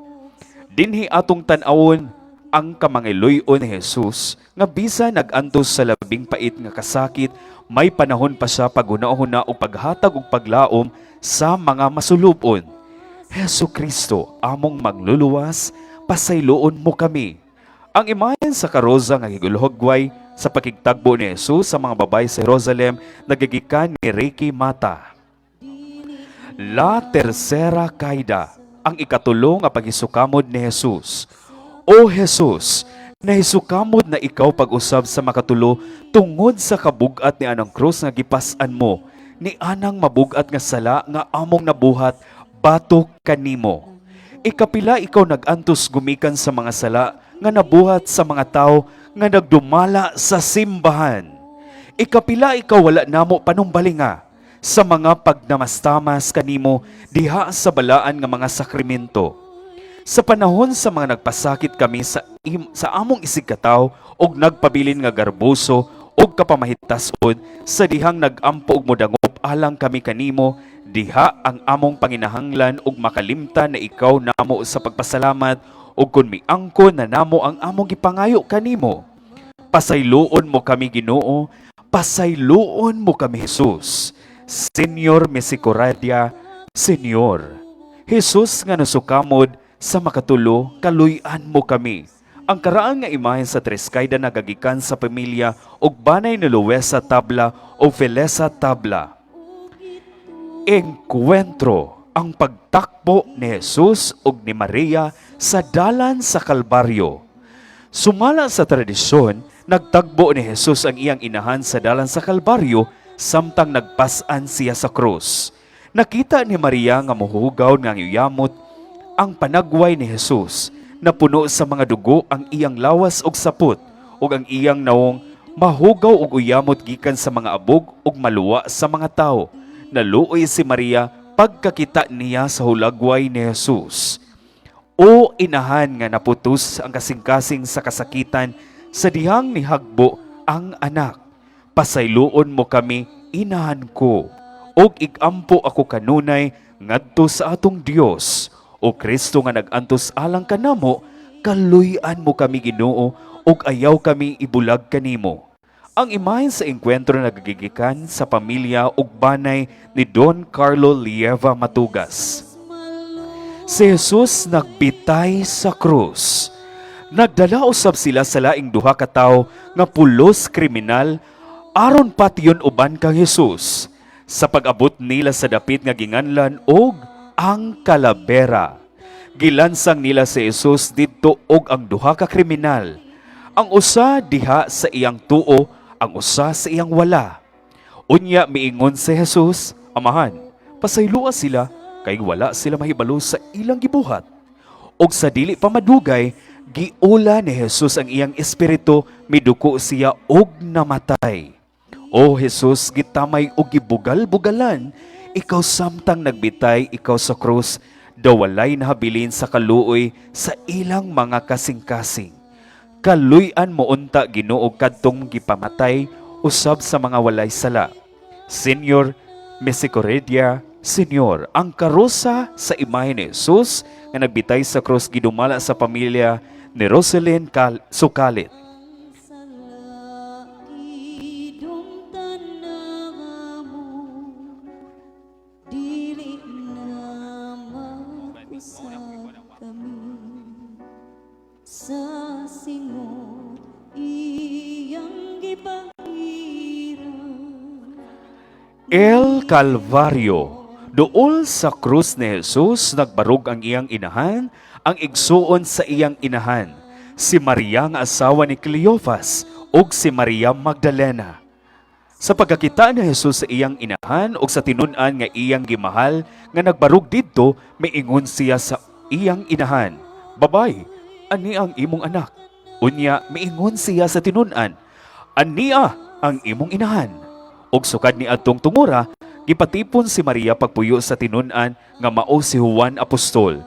Dinhi atong tan-awon ang kamangiloy-on ni Jesus nga bisan nag-antos sa labing pait nga kasakit, may panahon pa siya paghuna-huna o paghatag og paglaom sa mga masulubon. Hesukristo, among magluluwas, pasayloon mo kami. Ang imahen sa karoza nga higuluhogway sa pakigtagbo ni Jesus sa mga babae sa Jerusalem nagagikan ni Ricky Mata. La Tercera Kaida, ang ikatulo nga pagisukamod ni Jesus. O Jesus, nahisukamod na ikaw pag-usab sa makatulo tungod sa kabugat ni anang krus nga gipas-an mo, ni anang mabugat nga sala nga among nabuhat batok kanimo. Ikapila ikaw nag-antos gumikan sa mga sala nga nabuhat sa mga tao nga nagdumala sa simbahan. Ikapila ikaw wala namo panumbalinga sa mga pagnamastamas kanimo diha sa balaan nga mga sakramento. Sa panahon sa mga nagpasakit kami sa among isigkataw og nagpabilin nga garbuso og kapamahitas-on sa dihang nagampo og modangop alang kami kanimo, diha ang among panginahanglan og makalimtan na ikaw namo sa pagpasalamat ug kun miangkon na namo ang among gipangayo kanimo. Pasayloon mo kami Ginoo, pasayloon mo kami Jesus. Señor Misericordia, Señor. Jesus nga nasukamod sa makatulo, kaluy-an mo kami. Ang karaan nga imahen sa Trescayda nagagikan sa pamilya og banay ni Luesa Tabla o Felesa Tabla. Engkwentro ang pagtakbo ni Jesus ug ni Maria sa dalan sa Kalbaryo. Sumala sa tradisyon, nagtagbo ni Jesus ang iyang inahan sa dalan sa Kalbaryo samtang nagpas-an siya sa krus. Nakita ni Maria nga mohugaw nga yuyamot ang panagway ni Jesus na puno sa mga dugo ang iyang lawas og sapot ug ang iyang naong mahugaw og uyamot gikan sa mga abog ug maluwa sa mga tao. Naluoy si Maria pagkakita niya sa hulagway ni Jesus. O inahan nga naputos ang kasing-kasing sa kasakitan sa dihang nihagbo ang anak. Pasayloon mo kami, inahan ko, og igampo ako kanunay ngadto sa atong Dios. O Kristo nga nagantos alang kanamo, kaluy-an mo kami Ginoo, ug ayaw kami ibulag kanimo. Ang imahen sa engkwentro nagagigikan sa pamilya ug banay ni Don Carlo Lieva Matugas. Si Jesus nagbitay sa krus. Nagdala usab sila sa laing duha ka tawo nga pulos kriminal aron patiyon uban kang Jesus sa pag-abot nila sa dapit nga ginganlan og ang kalabera. Gilansang nila si Jesus didto og ang duha ka kriminal. Ang usa diha sa iyang tuo, ang usa sa iyang wala. Unya miingon si Jesus, Amahan, pasaylua sila kay wala sila mahibalo sa ilang gibuhat. Og sa dili pa madugay, giula ni Jesus ang iyang espiritu, miduko siya og namatay. O Jesus, gitamay og gibugal-bugalan, ikaw samtang nagbitay, ikaw sa krus, dawalay nahabilin sa kaluoy sa ilang mga kasing-kasing. Kaluy-an mo unta Ginoo kadtong gipamatay usab sa mga walay sala. Señor Misericordia, Señor, ang karusa sa imahe ni Jesus nga nagbitay sa krus gidumala sa pamilya ni Roselyn Sukalit. Sa singot iyang gipahiran. El Calvario. Dool sa krus ni Jesus nagbarog ang iyang inahan, ang igsuon sa iyang inahan, si Maria nga asawa ni Cleophas ug si Maria Magdalena. Sa pagkakita ni Jesus sa iyang inahan ug sa tinun-an nga iyang gimahal nga nagbarog didto, miingon siya sa iyang inahan, Babay, ani ang imong anak. Unya, miingon siya sa tinun-an, Ania ang imong inahan. Og sukad ni adtong tungura, gipatipon si Maria pagpuyo sa tinun-an nga mao si Juan Apostol.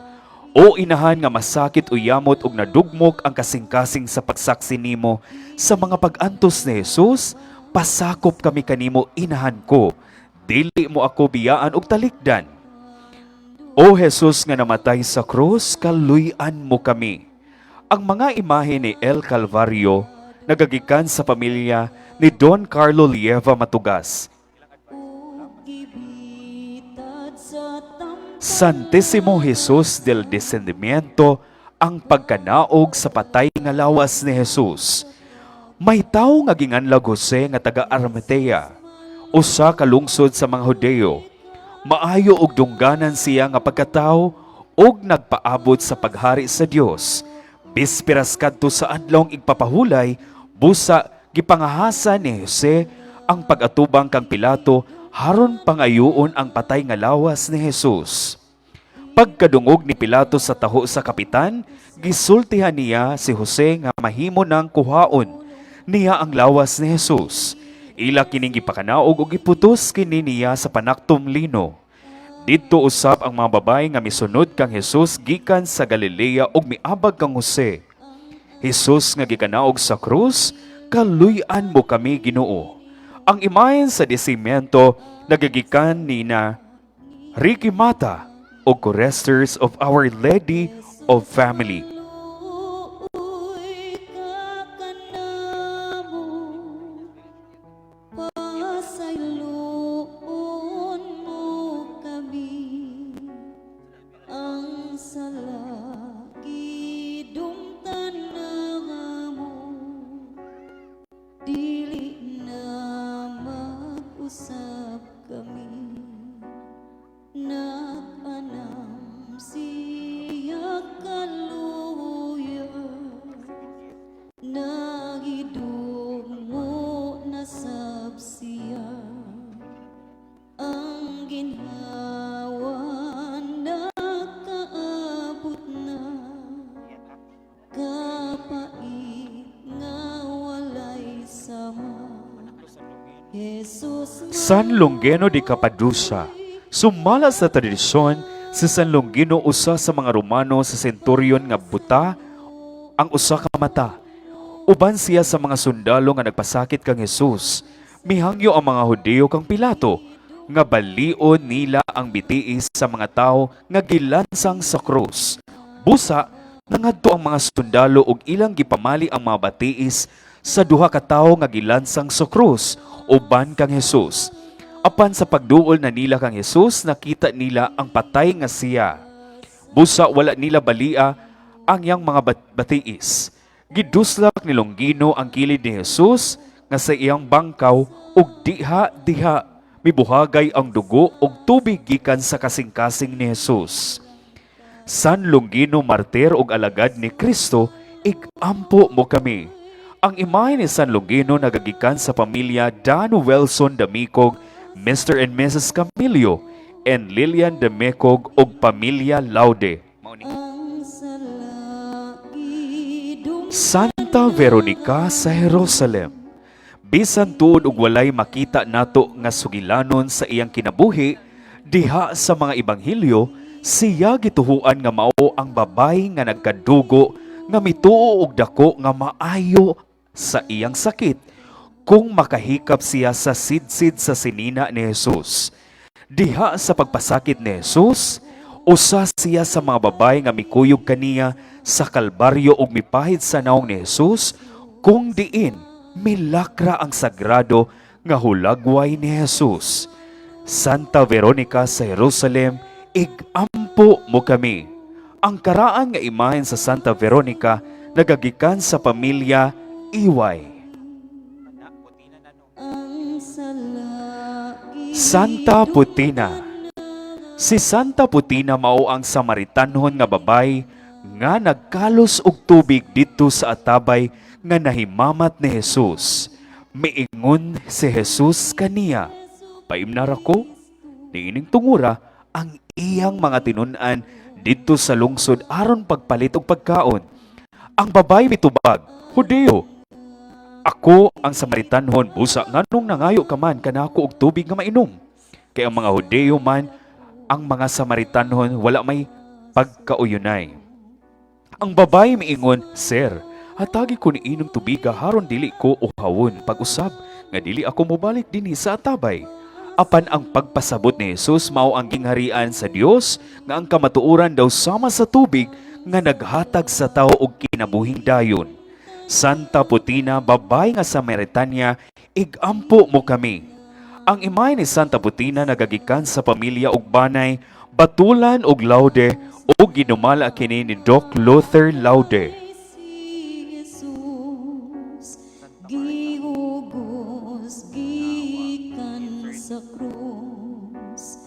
O inahan nga masakit uyamot ug nadugmok ang kasing-kasing sa pagsaksi nimo sa mga pag-antos ni Jesus, pasakop kami kanimo inahan ko. Dili mo ako biyaan og talikdan. O Jesus nga namatay sa krus, kaluy-an mo kami. Ang mga imahe ni El Calvario nagagikan sa pamilya ni Don Carlo Lieva Matugas. Santissimo Jesus del Descendimiento, ang pagkanaog sa patay nga lawas ni Jesus. May tawo nga ginganlag Jose nga taga Arimatea, usa ka lungsod sa mga Hudeo. Maayo og dungganan siya nga pagkatao og nagpaabot sa paghari sa Dios. Bisperas kadto sa adlong igpapahulay, busa gipangahasa ni Jose ang pag-atubang kang Pilato haron pangayoon ang patay nga lawas ni Jesus. Pagkadungog ni Pilato sa taho sa kapitan, gisultihan niya si Jose nga mahimo ng kuhaon niya ang lawas ni Jesus. Ila kining gipakanaog ug iputos kini niya sa panaktom lino. Didto usab ang mga babae nga misunod kang Jesus gikan sa Galilea ug miabag kang Jose. Jesus nga gikanaog sa krus, kaluy-an mo kami Ginoo. Ang imahen sa disimento nagagikan ni na Ricky Mata o choristers of Our Lady of Family. Uy, kakanamo, pasayloon mo kami, ang salaki dumtanang mo, dili na mag-usap kami. Nag-anam siya kaluya, nagidungo na sab siya, ang ginhawa nakaabot na, kapait nga walay sama. Jesus San Longino de Cappadocia. Sumala sa tradisyon, si San Longino usa sa mga Romano sa centurion nga buta ang usa ka mata. Uban siya sa mga sundalo nga nagpasakit kang Jesus. Mihangyo ang mga Hudyo kang Pilato nga balion nila ang bitiis sa mga tao nga gilansang sa krus. Busa, nangadto ang mga sundalo ug ilang gipamali ang mga batiis sa duha ka tawo nga gilansang sa krus uban kang Jesus. Apan sa pagduol na nila kang Jesus, nakita nila ang patay nga siya. Busa wala nila balia ang yang mga batiis. Giduslak ni Longino ang kilid ni Jesus nga sa iyang bangkaw ug diha mibuhagay ang dugo ug tubig gikan sa kasing-kasing ni Jesus. San Longino martir ug alagad ni Kristo, igampo mo kami. Ang imahe ni San Longino nagagikan sa pamilya Dan Wilson Damicog, Mr. and Mrs. Camilio, and Lilian Damicog ug pamilya Laude. ang salaki dumtanang Santa Veronica sa Jerusalem. Bisan tuod ug walay makita nato nga sugilanon sa iyang kinabuhi, diha sa mga ebanghelyo, siya gituhuan nga mao ang babay nga nagkadugo nga mituo og dako nga maayo sa iyang sakit kung makahikap siya sa sidsid sa sinina ni Jesus. Diha sa pagpasakit ni Jesus, usa siya sa mga babay nga mikuyog kaniya sa kalbaryo ug mipahid sa naong ni Jesus, kung diin milakra ang sagrado nga hulagway ni Jesus. Santa Veronica sa Jerusalem, igampo mo kami. Ang karaan nga imahen sa Santa Veronica nagagikan sa pamilya Iway. ang salaki Santa Putina. Si Santa Putina mao ang Samaritanhon nga babay nga nagkalos og tubig didto sa atabay nga nahimamat ni Jesus. Miingon si Jesus kaniya, "Paimnar ako," niining tungura ang iyang mga tinun-an didto sa lungsod aron pagpalit og pagkaon. Ang babay mitubag, "Hudyo, ako ang Samaritanhon, busa nganong nangayo ka man kanako og tubig nga mainom?" Kay ang mga Hudyo man, ang mga Samaritanhon wala may pagkauyunay. Ang babay miingon, "Sir, hatagi ko ni inom tubiga haron dili ko uhawon pag-usab nga dili ako mobalik dinhi sa atabay." Apan ang pagpasabot ni Jesus mao ang gingharian sa Dios nga ang kamatuoran daw sama sa tubig nga naghatag sa tao og kinabuhing dayon. Santa Putina, babay nga Samaritanya, igampo mo kami. Ang imahe ni Santa Putina nagagikan sa pamilya og Banay, Batulan ug Laude ug ginumala kini ni Doc Luther Laude. si Jesus gihugos gikan sa krus,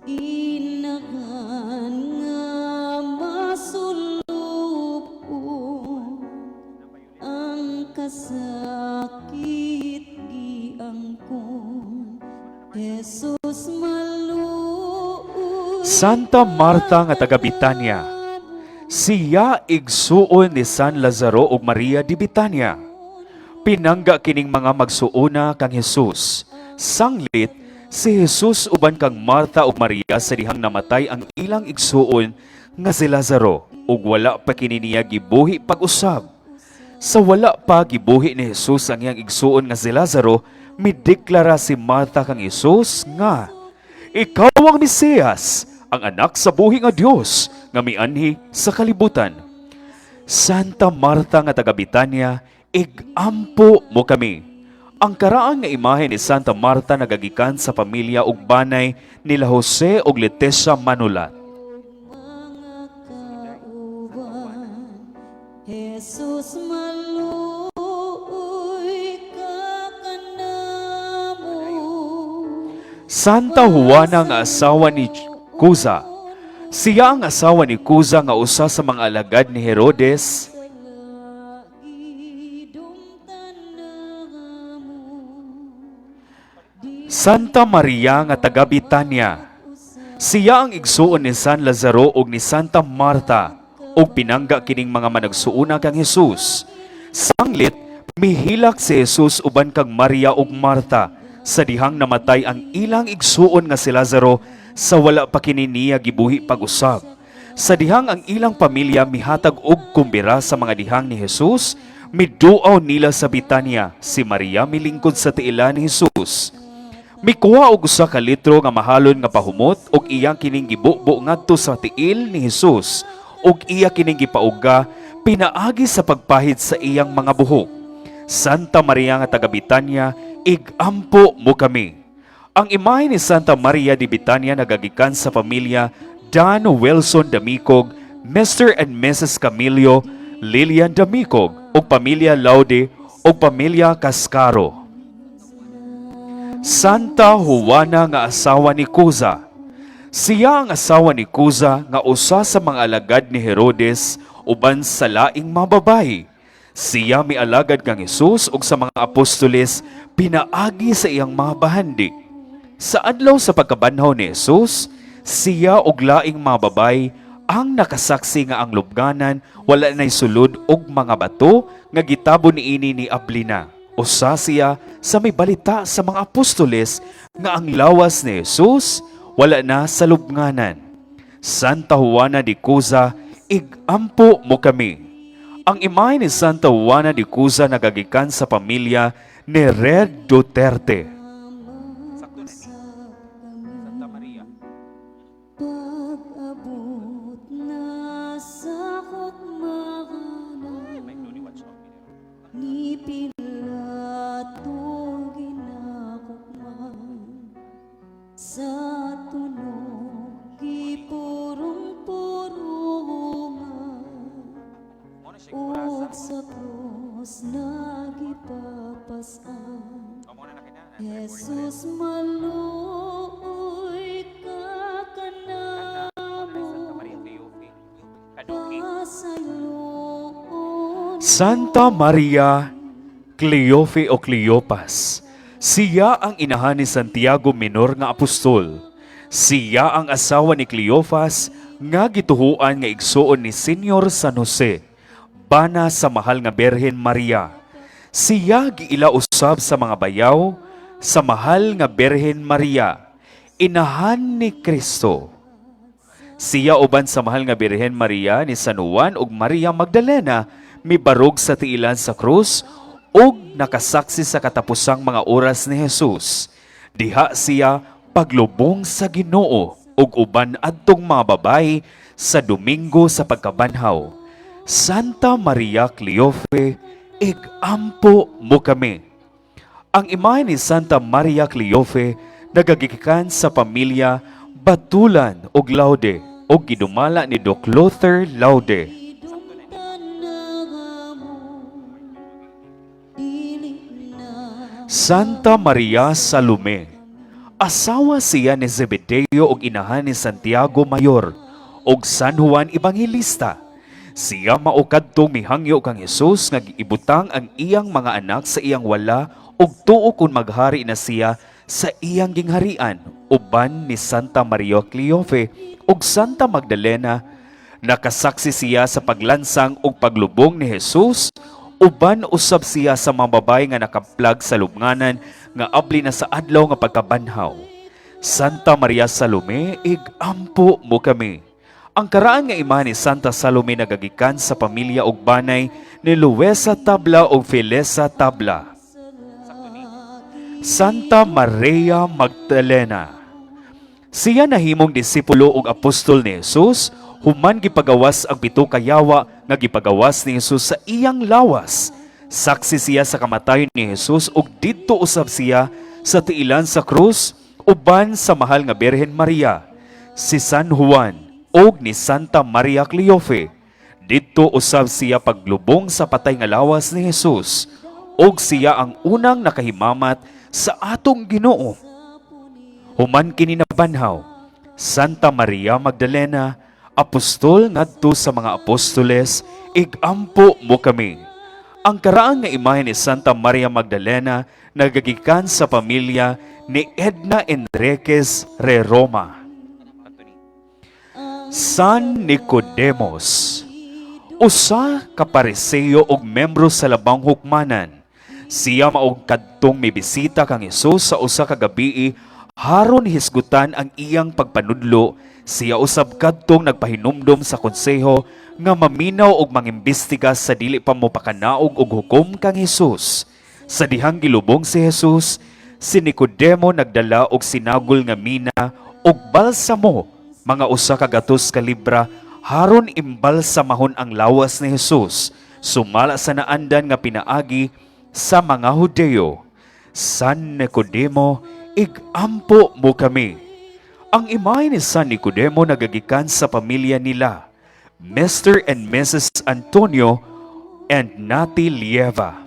inahan nga masulupon ang kasakit giangkon. Jesus maluoy Santa Marta nga taga Betania, siya igsuon ni San Lazaro ug Maria di Betania. Pinangga kining mga magsuona kang Hesus. Sanglit, si Hesus uban kang Marta ug Maria sa dihang namatay ang ilang igsuon nga si Lazaro ug wala pa kini niya gibuhi pag-usab. Sa wala pa gibuhi ni Hesus ang iyang igsuon nga si Lazaro, mideklara si Marta kang Hesus nga, "Ikaw ang Mesiyas, ang anak sa buhi nga Dios nga mianhi sa kalibutan." Santa Marta nga taga Betania, igampo mo kami. Ang karaan nga imahe ni Santa Marta nagagikan sa pamilya ug banay nila Jose ug Letesha Manulat. mga kauban, Jesus maluoy ka kanamo. Santa Juana nga asawa ni Cuza. Siya ang asawa ni Cuza nga usa sa mga alagad ni Herodes. Santa Maria nga taga Betania. Siya ang igsuon ni San Lazaro ug ni Santa Marta ug pinangga kining mga managsuona kang Hesus. Sanglit, mihilak si Hesus uban kang Maria ug Marta sa dihang namatay ang ilang igsuon nga si Lazaro sa wala pa kini niya gibuhi pag-usab. Sa dihang ang ilang pamilya mihatag og kumbira sa mga dihang ni Hesus, miduaw nila sa Betania si Maria milingkod sa tiilan ni Hesus. Mikuha og usa ka litro nga mahalon nga pahumot ug iyang kining gibubo ngadto sa tiil ni Hesus ug iya kining gipauga pinaagi sa pagpahid sa iyang mga buhok. Santa Maria nga taga Betania, igampo mo kami. Ang imahe ni Santa Maria de Betania nagagikan sa pamilya Dan Wilson Damicog, Mr. and Mrs. Camilio Lilian Damicog ug pamilya Laude ug pamilya Cascaro. Santa Juana nga asawa ni Cuza. Siya ang asawa ni Cuza nga usa sa mga alagad ni Herodes uban sa laing mga babayi. Siya mialagad kang Hesus ug sa mga apostoles pinaagi sa iyang mga bahandi. Sa adlaw sa pagkabanhaw ni Hesus, siya ug laing mga babay ang nakasaksi nga ang lubnganan wala nay sulod og mga bato nga gitabo niini ni Ablina. Usa siya sa may balita sa mga apostoles nga ang lawas ni Hesus wala na sa lubnganan. Santa Juana de Cuza, igampo mo kami. Ang imahe ni Santa Juana de Cuza nagagikan sa pamilya ni Red Duterte. Santa Maria. Pag-abot na sakot mahana, ni Pilato ginakukman, sa tunog ipurong-purungan, ug sa krus nagipapasan. Jesus maluoy ka kanamo, pasayloon. Santa Maria Cleofe o Cleopas. Siya ang inahan ni Santiago Minor nga apostol. Siya ang asawa ni Cleopas nga gituhuan nga igsuon ni Senyor San Jose, bana sa mahal nga Berhen Maria. Siya giila usab sa mga bayaw sa mahal nga Berhen Maria, inahan ni Kristo. Siya uban sa mahal nga Birhen Maria ni San Juan ug Maria Magdalena mibarog sa tiilan sa krus ug nakasaksi sa katapusang mga oras ni Jesus. Diha siya paglubong sa Ginoo ug uban adtong mga babayi sa Domingo sa pagkabanhaw. Santa Maria Cleofe, igampo mo kami. Ang imahe ni Santa Maria Cleofe nagagikan sa pamilya Batulan ug Laude ug gidumala ni Doc Luther Laude. Santa Maria Salome. Asawa siya ni Zebedeo ug inahan ni Santiago Mayor ug San Juan Evangelista. Siya maukadtong mihangyo kang Hesus nga giibutang ang iyang mga anak sa iyang wala ug tuo kun maghari na siya sa iyang gingharian uban ni Santa Maria Cleofe ug Santa Magdalena. Nakasaksi siya sa paglansang ug paglubong ni Jesus, uban usab siya sa mga babae nga nakaplag sa lubnganan nga abli na sa adlaw nga pagkabanhaw. Santa Maria Salome, igampo mo kami. Ang karaan nga imahe ni Santa Salome nagagikan sa pamilya ug banay ni Luisa Tabla ug Felisa Tabla. Santa Maria Magdalena. Siya nahimong disipulo ug apostol ni Jesus, human gipagawas ang pito ka yawa nga gipagawas ni Jesus sa iyang lawas. Saksi siya sa kamatayon ni Jesus ug didto usab siya sa tiilan sa krus uban sa mahal nga Birhen Maria, si San Juan ug ni Santa Maria Cleofe. Didto usab siya paglubong sa patay nga lawas ni Jesus ug siya ang unang nakahimamat sa atong Ginoo. Human kini nabanhaw, Santa Maria Magdalena, apostol ngadto sa mga apostoles, igampo mo kami. Ang karaan nga imahe ni Santa Maria Magdalena nagagikan sa pamilya ni Edna Enriquez Reroma. San Nicodemos, usa ka Pariseo ug membro sa labang hukmanan. Siya maog kadtong mibisita kang Hesus sa usa ka gabii haron hisgutan ang iyang pagpanudlo. Siya usab kadtong nagpahinumdom sa konseho nga maminaw og mangimbestiga sa dili pa mopakanaog og hukom kang Hesus. Sa dihang gilubong si Jesus, si Nicodemo nagdala og sinagol nga mina og balsamo, mga usa ka gatos ka libra, haron imbalsamahon ang lawas ni Jesus, sumala sa naandan nga pinaagi sa mga Hudeo. San Nicodemo, igampo mo kami. Ang imahe ni San Nicodemo nagagikan sa pamilya nila, Mr. and Mrs. Antonio and Nati Lieva.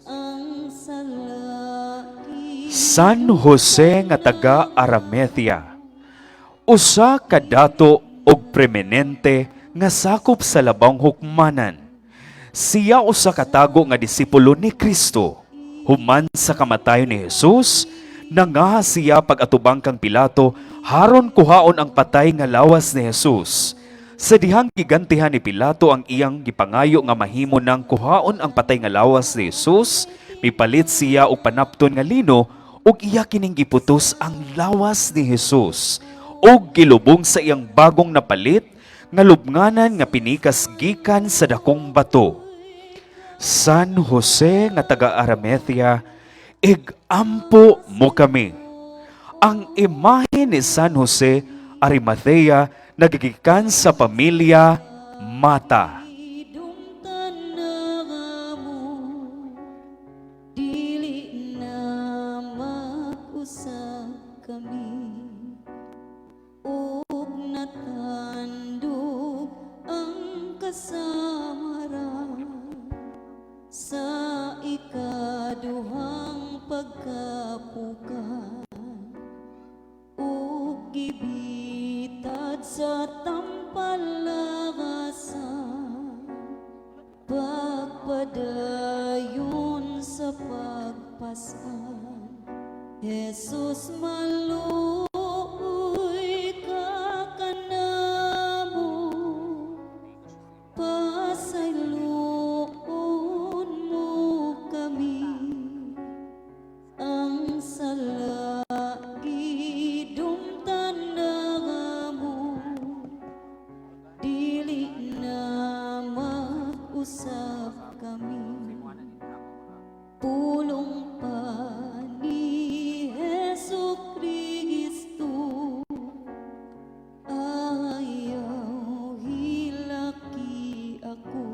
ang salaki San Jose nga taga Arimathea, usa ka dato og preeminente nga sakop sa labang hukmanan. Siya usa ka tago nga disipulo ni Kristo. Human sa kamatayon ni Jesus, nangaha siya pag-atubang kang Pilato haron kuhaon ang patay nga lawas ni Jesus. Sa dihang gigantihan ni Pilato ang iyang gipangayo nga mahimo nang kuhaon ang patay nga lawas ni Jesus, mipalit siya og panapton nga lino ug iya kining giputos ang lawas ni Jesus ug gilubong sa iyang bagong napalit nga lubnganan nga pinikas gikan sa dakong bato. San Jose nga taga Arimathea, igampo mo kami. Ang imahe ni San Jose Arimathea nagigikan sa pamilya Mata. idumtan na mo dili na mag-usab kami ug natandog ang kasamaran sa ikaduhang pagkapukan ug gibitad sa tampalagasan pagpadayon sa pagpasan. Jesus maluoy ka kanamo, pasayloon mo kami. Ang salagi dumtan na mo, dili na mag-usap kami. Pulong pa ni Hesu Kristo, ayaw hilaki ako.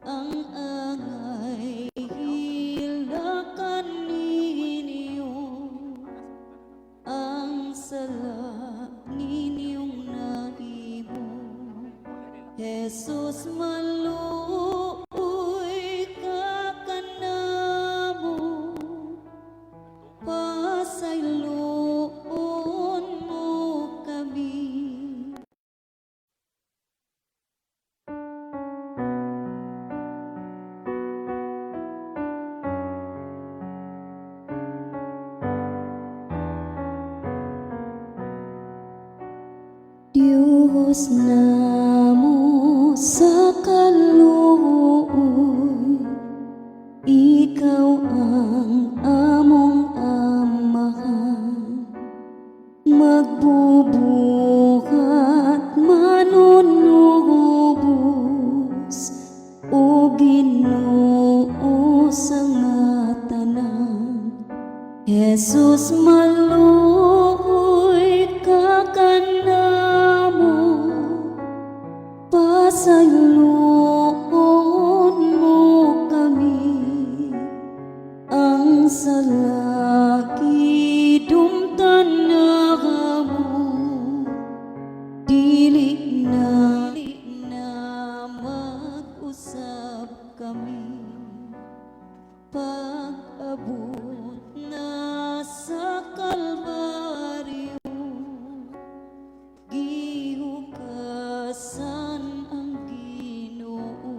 Ang angay hilakan ninyo, Diyos namo sa kaluoy, Ikaw ang among amahan. Magbubuhat manunubos, O Ginoo sa nga tanan. Jesus maluoy ka kanamo, pasayloon mo kami. Ang salaki dumtan na mo, dili na mag-usap kami. Pag-abot na sa Kalbaryo, gihugasan ang Ginoo,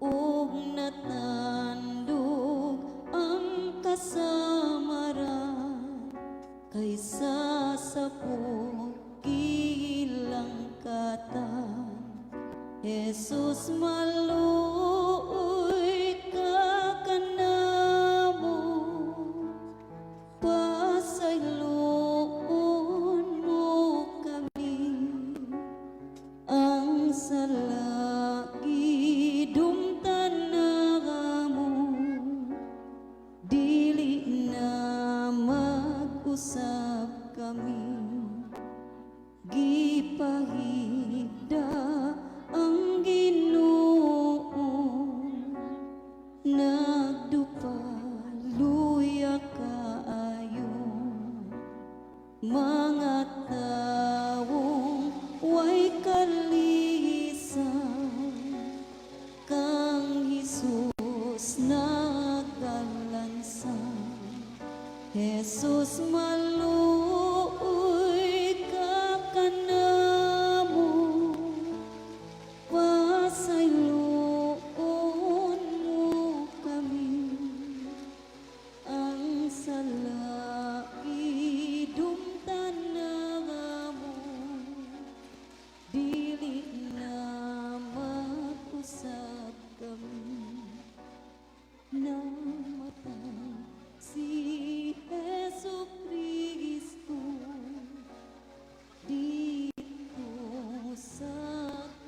ug natandog ang kasamaran, kaysa sa pugilang katan. Jesus maluoy ka kanamo, pasayloon mo kami. Ang salaki dumtan na mo, dili na mag-usap kami. Gipahigda ang Ginoo, nagdupaluya kaayo. Mga tawong way kalisan, kang Jesus nagalansan. Jesus maluoy ka kanamo, pasayloon mo kami. Ang salaki dumtan na mo, dili na mag-usap kami. Namatay si Jesu Kristo dito sa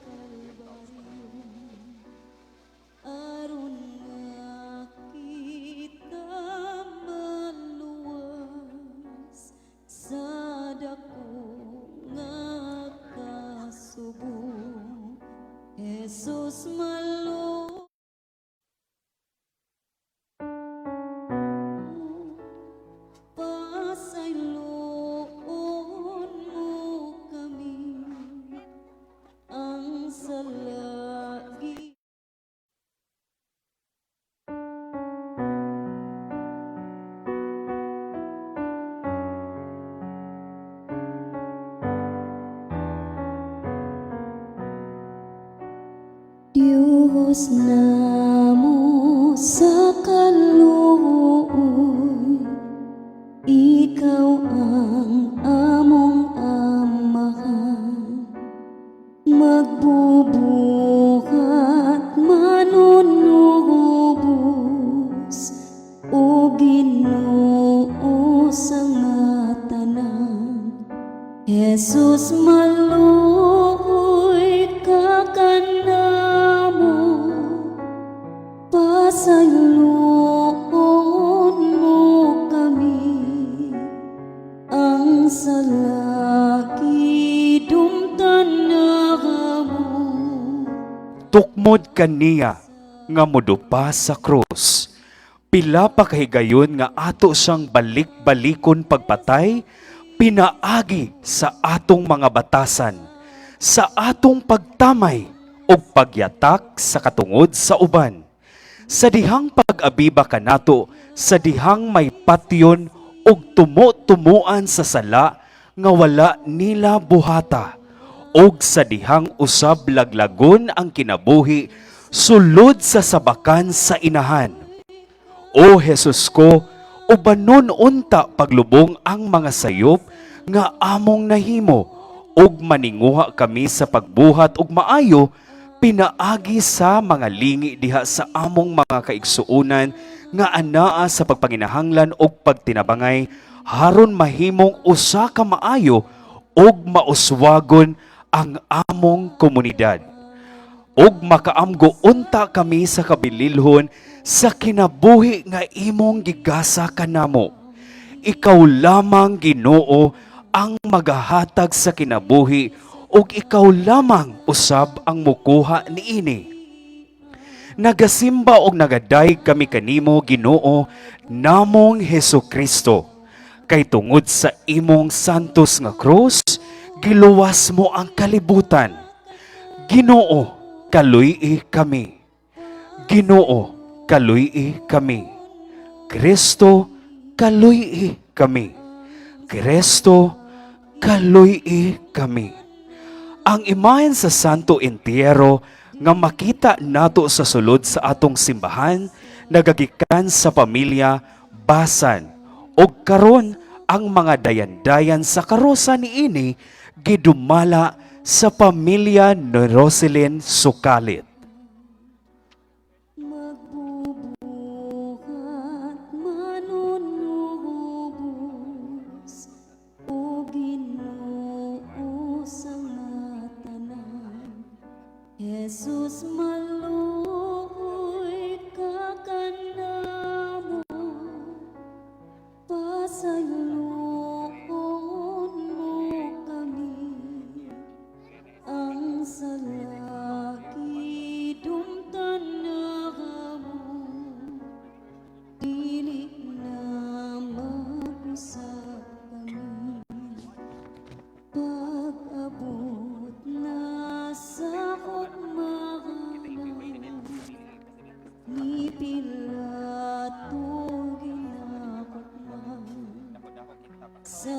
Kalbaryo, aron nga kita maluwas sa dako nga kasubo. Jesus maluwas, pasayloon mo kami. Ang salagi Diyos namo sa kaluoy, Ikaw ang among amahan. Magbubuhat manunubos, O Ginoo sa nga tanan. Jesus maluoy ka kanamo, pasayloon mo kami. Ang salaki dumtan na mo, Tukmod kaniya nga modupa sa krus. Pila pa kahigayon nga ato siyang balik-balikon pagpatay, pinaagi sa atong mga batasan, sa atong pagtamay o pagyatak sa katungod sa uban. Sa dihang pag-abiba kanato, sa dihang may patyon og tumo-tumuan sa sala nga wala nila buhata, og sa dihang usab laglagon ang kinabuhi sulod sa sabakan sa inahan. O Jesus ko, ubanon unta paglubong ang mga sayop nga among nahimo ug maninguha kami sa pagbuhat ug maayo pinaagi sa mga lingi diha sa among mga kaigsuonan nga anaa sa pagpanginahanglan ug pagtinabangay haron mahimong usa ka maayo ug mauswagon ang among komunidad. Ug makaamgo unta kami sa kabililhon sa kinabuhi nga imong gigasa kanamo. Ikaw lamang, Ginoo, ang magahatag sa kinabuhi ug ikaw lamang usab ang mukuha niini. Nagasimba og nagadayeg kami kanimo, Ginoo, namong Hesukristo. Kay tungod sa imong santos nga krus, giluwas mo ang kalibutan. Ginoo, kaluy-i kami. Ginoo, kaluy-i kami. Kristo, kaluy-i kami. Kristo, kaluy-i kami. Ang imahen sa Santo Entierro nga makita nato sa sulod sa atong simbahan nagagikan sa pamilya Basan ug karon ang mga dayan-dayan sa karosa niini gidumala sa pamilya ni Roselyn Sukalit. Magbubuhat manunubos o Ginoo sa mga tanan. Jesus maluoy ka kanamo, pasayloon mo kami. Ang salaki dumtanaga mo, dili na mag-usap kami. Pag-abot na sa kugmahana, ni Pilato ginakukman. Sa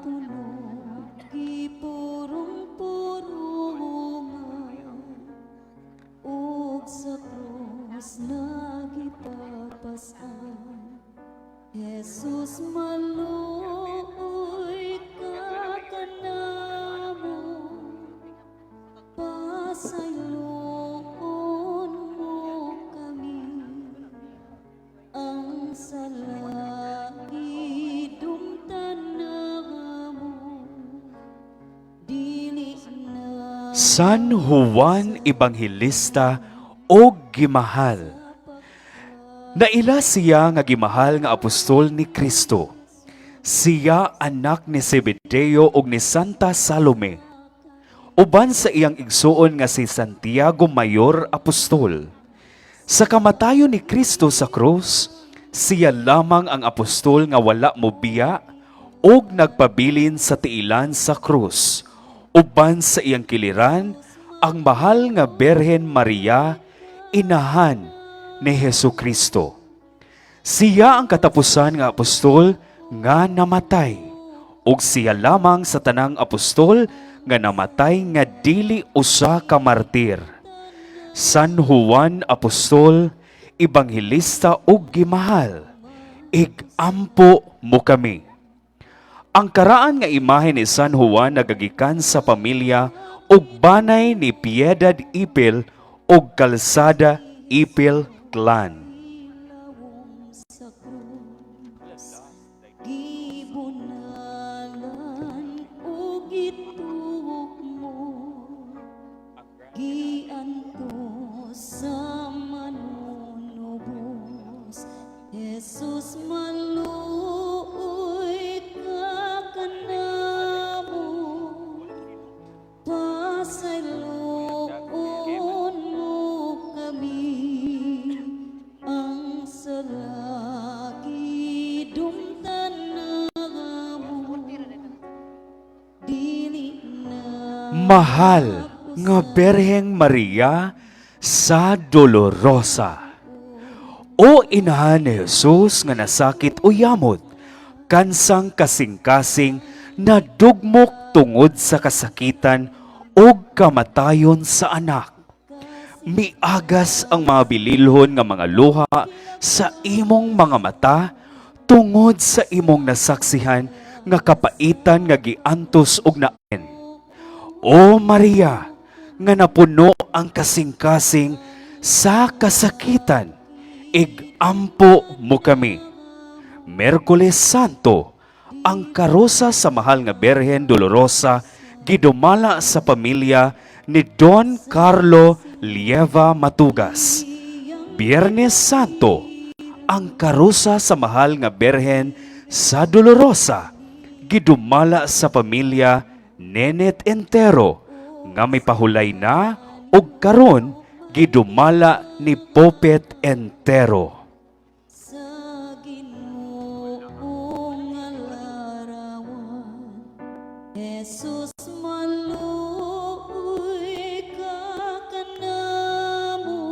tunog gipurong-purungan, ug sa krus nagipapasan. Jesus maluoy ka kanamo, pasayloon mo kami. Ang salaki dumtanaga mo, dili na San Juan Ebanghilista o gimahal. Naila siya nga gimahal nga apostol ni Kristo. Siya anak ni Zebedeo ug ni Santa Salome. Uban sa iyang igsuon nga si Santiago Mayor Apostol. Sa kamatayon ni Kristo sa krus, siya lamang ang apostol nga wala mobiya ug nagpabilin sa tiilan sa krus. Uban sa iyang kiliran, ang mahal nga Berhen Maria, inahan ni Hesukristo. Siya ang katapusan nga apostol nga namatay, ug siya lamang sa tanang apostol nga namatay nga dili usa ka martir. San Juan Apostol, Ebanghilista ug gimahal, igampo mo kami. Ang karaan nga imahe ni San Juan nagagikan sa pamilya ug banay ni Piedad Ipil ug Kalsada Ipil clan. ilawom sa krus, gibunalan o gituok mo, giantos sa manunubos. Jesus maluoy ka kanamo, pasayloon mo kami. Ang salaki dumtanaga mo, dili na Mahal nga Berheng Maria sa Dolorosa. O inahan ni Jesus nga nasakit o yamot, kansang kasing-kasing na dugmok tungod sa kasakitan o kamatayon sa anak. Miagas ang mga bililhon nga mga luha sa imong mga mata tungod sa imong nasaksihan nga kapaitan nga giantos og naen. O Maria, nga napuno ang kasing-kasing sa kasakitan, igampo mo kami. Merkules Santo, ang karosa sa mahal nga Berhen Dolorosa gidumala sa pamilya ni Don Carlo Lieva Matugas. Biyernes Santo, ang karosa sa mahal nga Berhen sa Dolorosa gidumala sa pamilya Nenet Entero nga may pahulay na ug karon gidumala ni Popet Entero. sa Ginoong nga larawan, Jesus maluoy ka kanamo.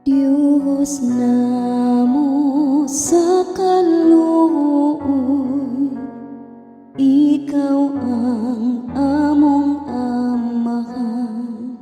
Diyos namo sa kaluoy, Ikaw ang among amahan.